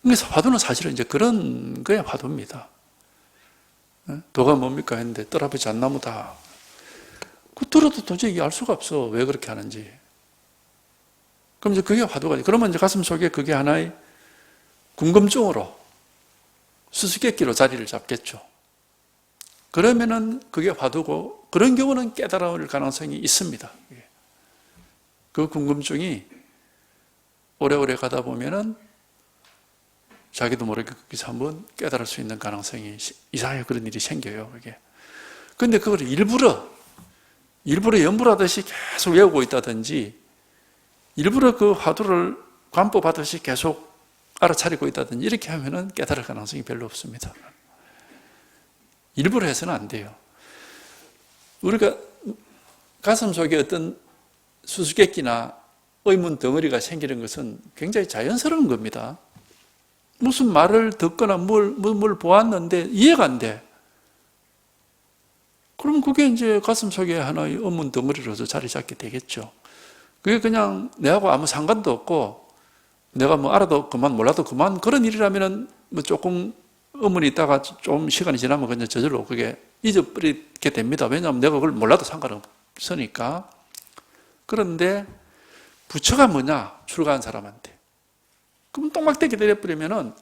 [SPEAKER 1] 그래서 화두는 사실은 이제 그런 거야 화두입니다. 도가 뭡니까 했는데 떨아비 잣나무다. 그 들어도 도저히 알 수가 없어 왜 그렇게 하는지. 그럼 이제 그게 화두가. 그러면 이제 가슴 속에 그게 하나의 궁금증으로 수수께끼로 자리를 잡겠죠. 그러면은 그게 화두고 그런 경우는 깨달을 가능성이 있습니다. 그 궁금증이 오래오래 가다 보면은 자기도 모르게 거기서 한번 깨달을 수 있는 가능성이 이상하게 그런 일이 생겨요. 이게. 근데 그걸 일부러 연불하듯이 계속 외우고 있다든지 일부러 그 화두를 관법하듯이 계속 알아차리고 있다든지 이렇게 하면은 깨달을 가능성이 별로 없습니다. 일부러 해서는 안 돼요. 우리가 가슴 속에 어떤 수수께끼나 의문 덩어리가 생기는 것은 굉장히 자연스러운 겁니다. 무슨 말을 듣거나 뭘 보았는데 이해가 안 돼. 그럼 그게 이제 가슴 속에 하나의 의문 덩어리로서 자리 잡게 되겠죠. 그게 그냥 내하고 아무 상관도 없고 내가 뭐 알아도 그만 몰라도 그만 그런 일이라면은 뭐 조금 의문이 있다가 좀 시간이 지나면 그냥 저절로 그게 잊어버리게 됩니다. 왜냐하면 내가 그걸 몰라도 상관없으니까. 그런데 부처가 뭐냐? 출가한 사람한테. 그럼 똥막대기 때려버리면은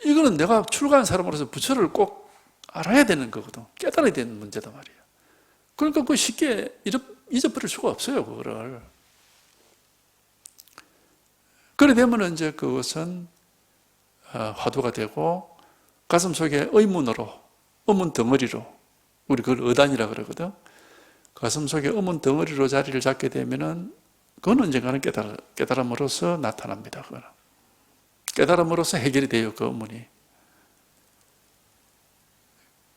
[SPEAKER 1] 이거는 내가 출가한 사람으로서 부처를 꼭 알아야 되는 거거든. 깨달아야 되는 문제다 말이에요. 그러니까 그 쉽게 잊어버릴 수가 없어요, 그거를. 그래 되면 이제 그것은 화두가 되고 가슴 속에 의문으로, 의문 덩어리로, 우리 그걸 의단이라 그러거든. 가슴 속에 의문 덩어리로 자리를 잡게 되면은 그건 언젠가는 깨달음으로써 나타납니다. 그거는. 깨달음으로써 해결이 돼요, 그 의문이.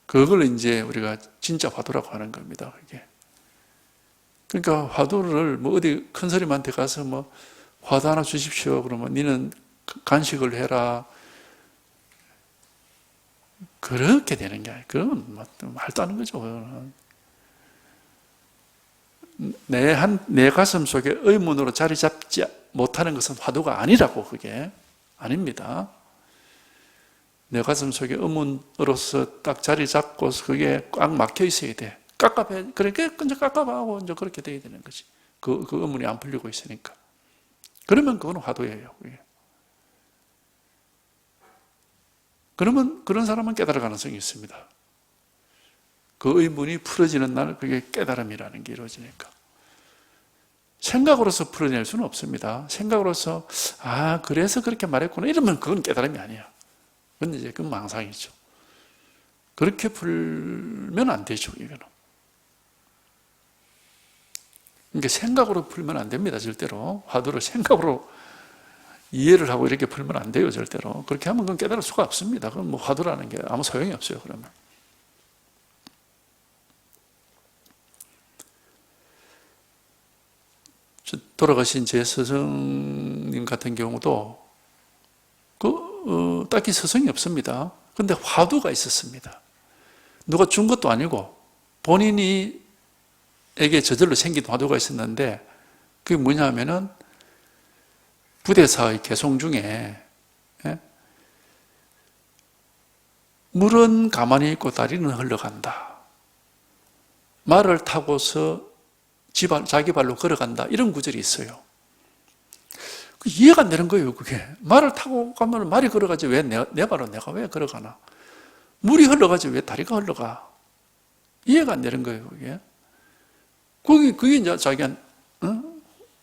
[SPEAKER 1] 그걸 이제 우리가 진짜 화두라고 하는 겁니다, 그게. 그러니까 화두를 뭐 어디 큰 스님한테 가서 뭐 화두 하나 주십시오. 그러면 니는 간식을 해라. 그렇게 되는 게 아니에요. 그건 말도 안 하는 거죠. 그거는. 내 가슴 속에 의문으로 자리 잡지 못하는 것은 화두가 아니라고, 그게. 아닙니다. 내 가슴 속에 의문으로서 딱 자리 잡고서 그게 꽉 막혀 있어야 돼. 깝깝해. 그러니까 이제 깝깝하고 이제 그렇게 돼야 되는 거지. 그 의문이 안 풀리고 있으니까. 그러면 그건 화두예요. 그게. 그러면 그런 사람은 깨달을 가능성이 있습니다. 그 의문이 풀어지는 날 그게 깨달음이라는 게 이루어지니까. 생각으로서 풀어낼 수는 없습니다. 생각으로서 그래서 그렇게 말했구나 이러면 그건 깨달음이 아니야. 그건 이제 그건 망상이죠. 그렇게 풀면 안 되죠, 이거는. 그러니까 생각으로 풀면 안 됩니다, 절대로. 화두를 생각으로 이해를 하고 이렇게 풀면 안 돼요, 절대로. 그렇게 하면 그건 깨달을 수가 없습니다. 그건 뭐 화두라는 게 아무 소용이 없어요, 그러면. 돌아가신 제 스승님 같은 경우도 딱히 스승이 없습니다. 근데 화두가 있었습니다. 누가 준 것도 아니고 본인이 에게 저절로 생긴 화두가 있었는데 그게 뭐냐 하면은 부대사의 개송 중에 물은 가만히 있고 다리는 흘러간다. 말을 타고서 자기 발로 걸어간다. 이런 구절이 있어요. 이해가 안 되는 거예요, 그게. 말을 타고 가면 말이 걸어가지 왜 내 발로 내가 왜 걸어가나? 물이 흘러가지 왜 다리가 흘러가? 이해가 안 되는 거예요, 그게. 그게 이제 자기한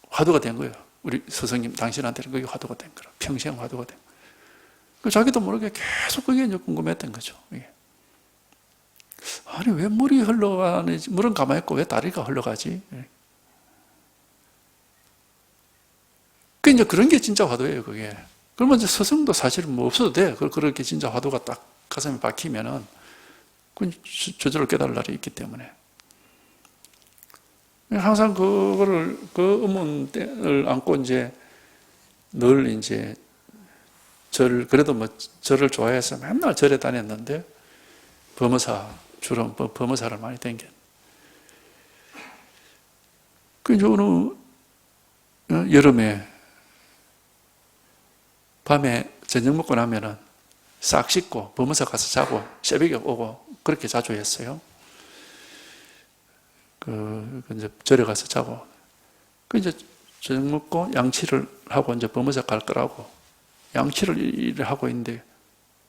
[SPEAKER 1] 화두가 된 거예요. 우리 스승님 당신한테는 그게 화두가 된 거라. 평생 화두가 된 거예요. 자기도 모르게 계속 그게 이제 궁금했던 거죠. 이게. 아니 왜 물이 흘러가는지, 물은 가만히 있고 왜 다리가 흘러가지? 그 이제 그런 게 진짜 화두예요, 그게. 그러면 이제 스승도 사실은 뭐 없어도 돼. 그렇게 진짜 화두가 딱 가슴에 박히면은 그건 저절로 깨달을 날이 있기 때문에. 항상 그 의문을 안고 이제 늘 이제 그래도 뭐 절을 좋아해서 맨날 절에 다녔는데 주로 범어사를 많이 댕겼. 그 어느 여름에 밤에 저녁 먹고 나면은 싹 씻고 범어사 가서 자고 새벽에 오고 그렇게 자주 했어요. 이제 절에 가서 자고. 이제 저녁 먹고 양치를 하고 이제 범어사 갈 거라고 양치를 하고 있는데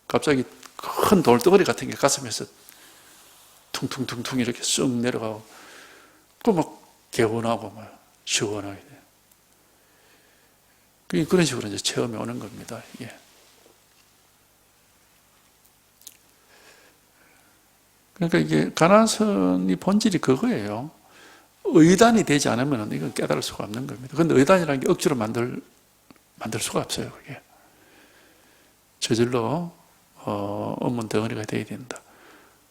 [SPEAKER 1] 갑자기 큰 돌덩어리 같은 게 가슴에서 퉁퉁퉁퉁 이렇게 쑥 내려가고 막 개운하고 막 시원하게 돼. 그런 식으로 이제 체험이 오는 겁니다. 이게. 그러니까 이게 가나선이 본질이 그거예요. 의단이 되지 않으면 이건 깨달을 수가 없는 겁니다. 그런데 의단이라는 게 억지로 만들 수가 없어요. 그게. 저절로 의문 덩어리가 되어야 된다.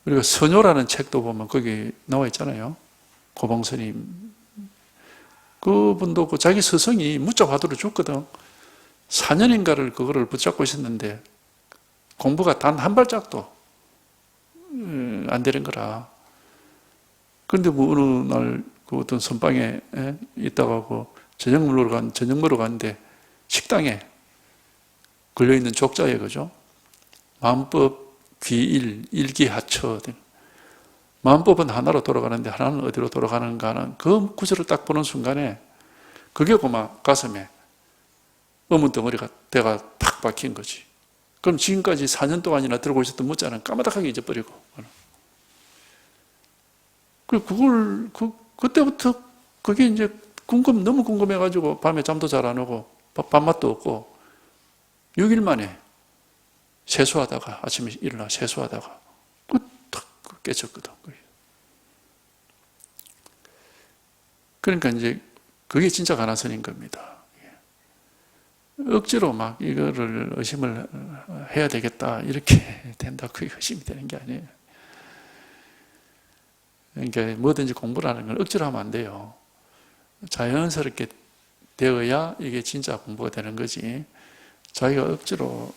[SPEAKER 1] 그리고 선요라는 책도 보면 거기 나와 있잖아요. 고봉스님. 그분도 그 자기 스승이 무자 화두를 줬거든. 4년인가를 그거를 붙잡고 있었는데 공부가 단 한 발짝도 안 되는 거라. 그런데 뭐 어느 날 그 어떤 선방에 있다가 그 저녁 먹으러 갔는데 식당에 걸려있는 족자에 그죠? 마음법 귀일 일기하처. 마음법은 하나로 돌아가는데 하나는 어디로 돌아가는가 하는 그 구절을 딱 보는 순간에 그게 고마 가슴에 어문덩어리가 대가 팍 박힌 거지. 그럼 지금까지 4년 동안이나 들고 있었던 무자는 까마득하게 잊어버리고. 그때부터 그게 이제 너무 궁금해가지고 밤에 잠도 잘 안 오고 밥맛도 없고 6일 만에 세수하다가 아침에 일어나 세수하다가 탁 깨쳤거든. 그러니까 이제 그게 진짜 가나선인 겁니다. 억지로 막 이거를 의심을 해야 되겠다 이렇게 된다. 그게 의심이 되는 게 아니에요. 그러니까 뭐든지 공부라는 건 억지로 하면 안 돼요. 자연스럽게 되어야 이게 진짜 공부가 되는 거지. 자기가 억지로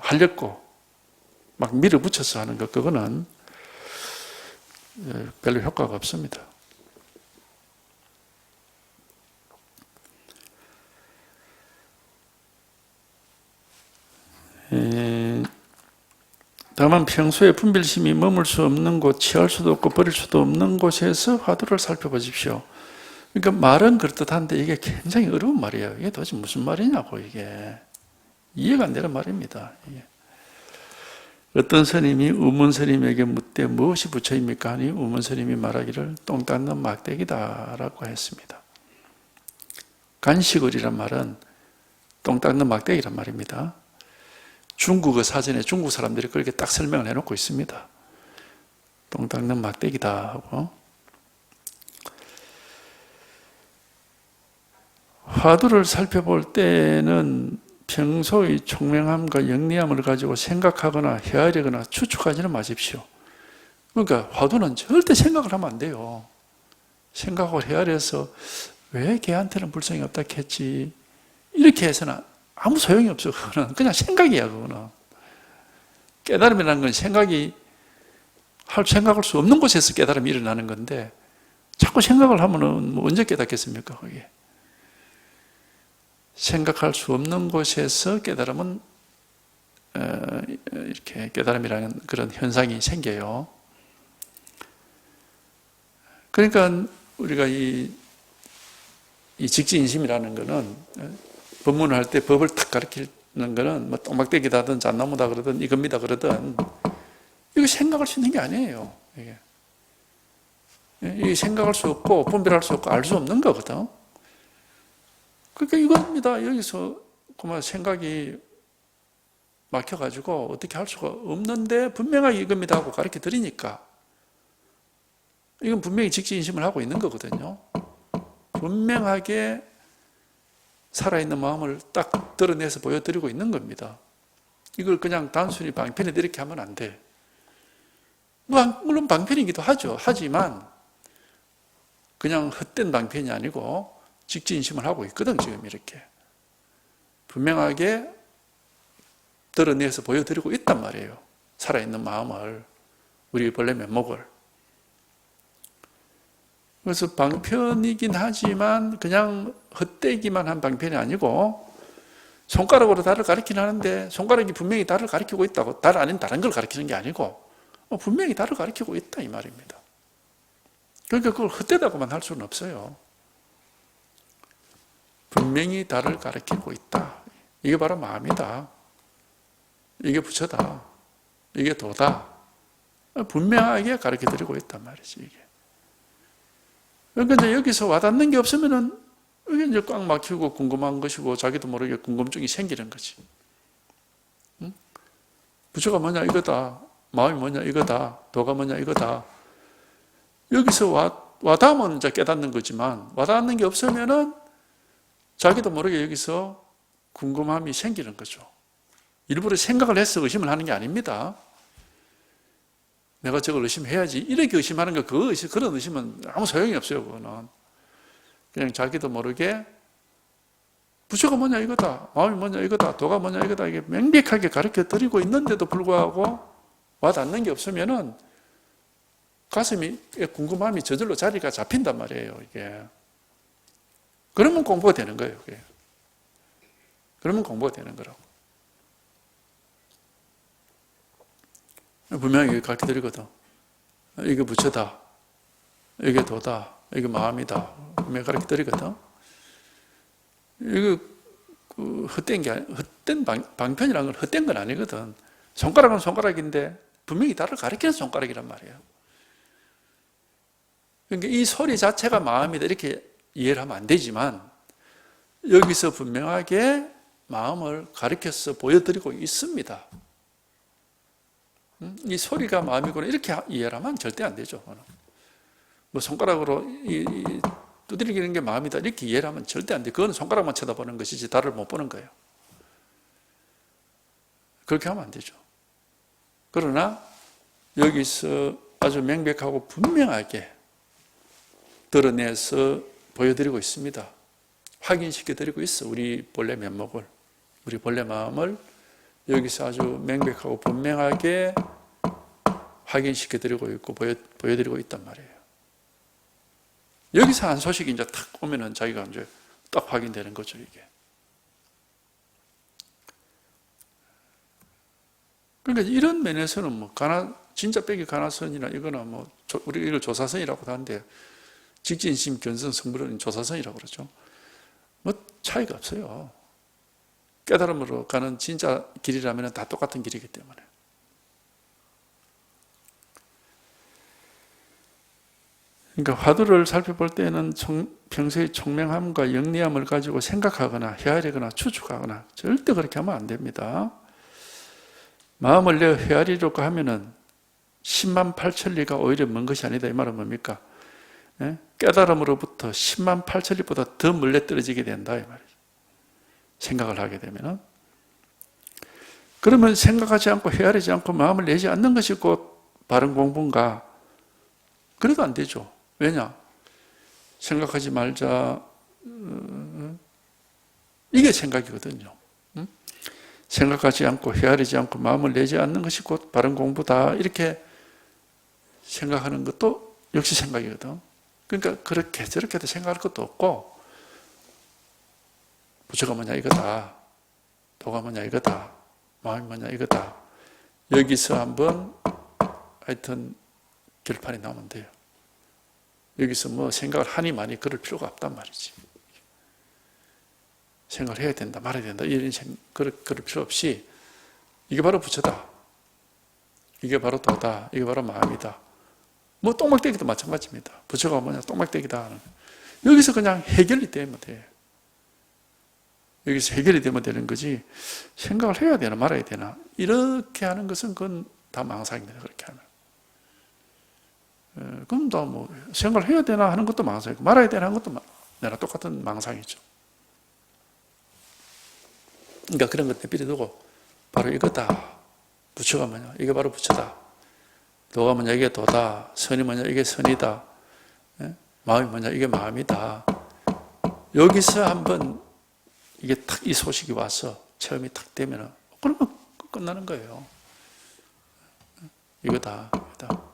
[SPEAKER 1] 하려고 막 밀어붙여서 하는 것 그거는 별로 효과가 없습니다. 다만 평소에 분별심이 머물 수 없는 곳, 취할 수도 없고 버릴 수도 없는 곳에서 화두를 살펴보십시오. 그러니까 말은 그럴듯한데 이게 굉장히 어려운 말이에요. 이게 도대체 무슨 말이냐고 이게 이해가 안 되는 말입니다. 이게. 어떤 스님이 우문 스님에게 묻되 무엇이 부처입니까? 하니 우문 스님이 말하기를 똥 닦는 막대기다라고 했습니다. 간식을이란 말은 똥 닦는 막대기란 말입니다. 중국어 사전에 중국 사람들이 그렇게 딱 설명을 해놓고 있습니다. 똥 닦는 막대기다 하고. 화두를 살펴볼 때는 평소의 총명함과 영리함을 가지고 생각하거나 헤아리거나 추측하지는 마십시오. 그러니까 화두는 절대 생각을 하면 안 돼요. 생각을 헤아려서 왜 걔한테는 불성이 없다 했지 이렇게 해서는 아무 소용이 없어. 그거는 그냥 생각이야. 그거는 깨달음이라는 건 생각할 수 없는 곳에서 깨달음이 일어나는 건데 자꾸 생각을 하면은 뭐 언제 깨닫겠습니까? 그게 생각할 수 없는 곳에서 깨달음은 이렇게 깨달음이라는 그런 현상이 생겨요. 그러니까 우리가 이 직지인심이라는 거는 법문을 할 때 법을 탁 가르치는 거는 뭐 똥막대기다든 잣나무다 그러든 이겁니다 그러든 이거 생각할 수 있는 게 아니에요. 이게 생각할 수 없고 분별할 수 없고 알 수 없는 거거든. 그러니까 이겁니다. 여기서 그만 생각이 막혀가지고 어떻게 할 수가 없는데 분명하게 이겁니다 하고 가르쳐 드리니까 이건 분명히 직지인심을 하고 있는 거거든요. 분명하게 살아있는 마음을 딱 드러내서 보여드리고 있는 겁니다. 이걸 그냥 단순히 방편에 이렇게 하면 안 돼. 물론 방편이기도 하죠. 하지만 그냥 헛된 방편이 아니고 직지인심을 하고 있거든. 지금 이렇게 분명하게 드러내서 보여드리고 있단 말이에요. 살아있는 마음을, 우리 본래 면목을. 그래서 방편이긴 하지만 그냥 헛되기만 한 방편이 아니고 손가락으로 달을 가리키긴 하는데 손가락이 분명히 달을 가리키고 있다고 달 아닌 다른 걸 가리키는 게 아니고 분명히 달을 가리키고 있다 이 말입니다. 그러니까 그걸 헛되다고만 할 수는 없어요. 분명히 달을 가리키고 있다. 이게 바로 마음이다. 이게 부처다. 이게 도다. 분명하게 가르쳐드리고 있단 말이지 이게. 그러니까 이제 여기서 와닿는 게 없으면은 이게 이제 꽉 막히고 궁금한 것이고 자기도 모르게 궁금증이 생기는 거지. 응? 부처가 뭐냐 이거다. 마음이 뭐냐 이거다. 도가 뭐냐 이거다. 여기서 와닿으면 이제 깨닫는 거지만 와닿는 게 없으면은 자기도 모르게 여기서 궁금함이 생기는 거죠. 일부러 생각을 해서 의심을 하는 게 아닙니다. 내가 저걸 의심해야지. 이렇게 의심하는 거, 그런 의심은 아무 소용이 없어요. 그거는. 그냥 자기도 모르게 부처가 뭐냐 이거다, 마음이 뭐냐 이거다, 도가 뭐냐 이거다, 이게 명백하게 가르쳐 드리고 있는데도 불구하고 와닿는 게 없으면은 가슴이, 궁금함이 저절로 자리가 잡힌단 말이에요, 이게. 그러면 공부가 되는 거예요, 이게. 그러면 공부가 되는 거라고. 분명히 가르쳐 드리거든. 이게 부처다, 이게 도다, 이게 마음이다. 분명히 가르쳐 드리거든. 이거 헛된 방편이라는 건 헛된 건 아니거든. 손가락은 손가락인데 분명히 나를 가리키는 손가락이란 말이에요. 그러니까 이 소리 자체가 마음이다 이렇게 이해를 하면 안 되지만 여기서 분명하게 마음을 가리켜서 보여드리고 있습니다. 이 소리가 마음이구나 이렇게 이해를 하면 절대 안 되죠. 뭐 손가락으로 두드리는 게 마음이다 이렇게 이해를 하면 절대 안 돼. 그건 손가락만 쳐다보는 것이지 달을 못 보는 거예요. 그렇게 하면 안 되죠. 그러나 여기서 아주 명백하고 분명하게 드러내서 보여드리고 있습니다. 확인시켜드리고 있어. 우리 본래 면목을, 우리 본래 마음을 여기서 아주 명백하고 분명하게 확인시켜드리고 있고 보여드리고 있단 말이에요. 여기서 한 소식이 이제 탁 오면은 자기가 이제 딱 확인되는 거죠, 이게. 그러니까 이런 면에서는 뭐 진짜 빼기 가나선이나 이거나 뭐 우리 이걸 조사선이라고 하는데 직진심 견성 성불은 조사선이라고 그러죠. 뭐 차이가 없어요. 깨달음으로 가는 진짜 길이라면 다 똑같은 길이기 때문에. 그러니까 화두를 살펴볼 때는 평소의 총명함과 영리함을 가지고 생각하거나 헤아리거나 추측하거나 절대 그렇게 하면 안 됩니다. 마음을 내어 헤아리려고 하면은 10만 8천리가 오히려 먼 것이 아니다. 이 말은 뭡니까? 깨달음으로부터 10만 8천리보다 더 멀리 떨어지게 된다. 이 말이죠. 생각을 하게 되면은. 그러면 생각하지 않고 헤아리지 않고 마음을 내지 않는 것이 곧 바른 공부인가? 그래도 안 되죠. 왜냐? 생각하지 말자. 이게 생각이거든요. 생각하지 않고 헤아리지 않고 마음을 내지 않는 것이 곧 바른 공부다. 이렇게 생각하는 것도 역시 생각이거든. 그러니까 그렇게 저렇게도 생각할 것도 없고 부처가 뭐냐 이거다. 도가 뭐냐 이거다. 마음이 뭐냐 이거다. 여기서 한번 하여튼 결판이 나면 돼요. 여기서 뭐 생각을 하니 많이 그럴 필요가 없단 말이지. 생각을 해야 된다, 말아야 된다, 이런 그럴 필요 없이 이게 바로 부처다. 이게 바로 도다. 이게 바로 마음이다. 뭐 똥막대기도 마찬가지입니다. 부처가 뭐냐, 똥막대기다. 여기서 그냥 해결이 되면 돼. 여기서 해결이 되면 되는 거지, 생각을 해야 되나 말아야 되나, 이렇게 하는 것은 그건 다 망상입니다. 그렇게 하면. 그럼 다 뭐 생각을 해야 되나 하는 것도 망상이고 말아야 되나 하는 것도 내가 똑같은 망상이죠. 그러니까 그런 것 내버려두고 바로 이거다. 부처가 뭐냐? 이게 바로 부처다. 도가 뭐냐? 이게 도다. 선이 뭐냐? 이게 선이다. 마음이 뭐냐? 이게 마음이다. 여기서 한번 이게 탁 이 소식이 와서 체험이 탁 되면은 그러면 끝나는 거예요. 이거다. 이거다.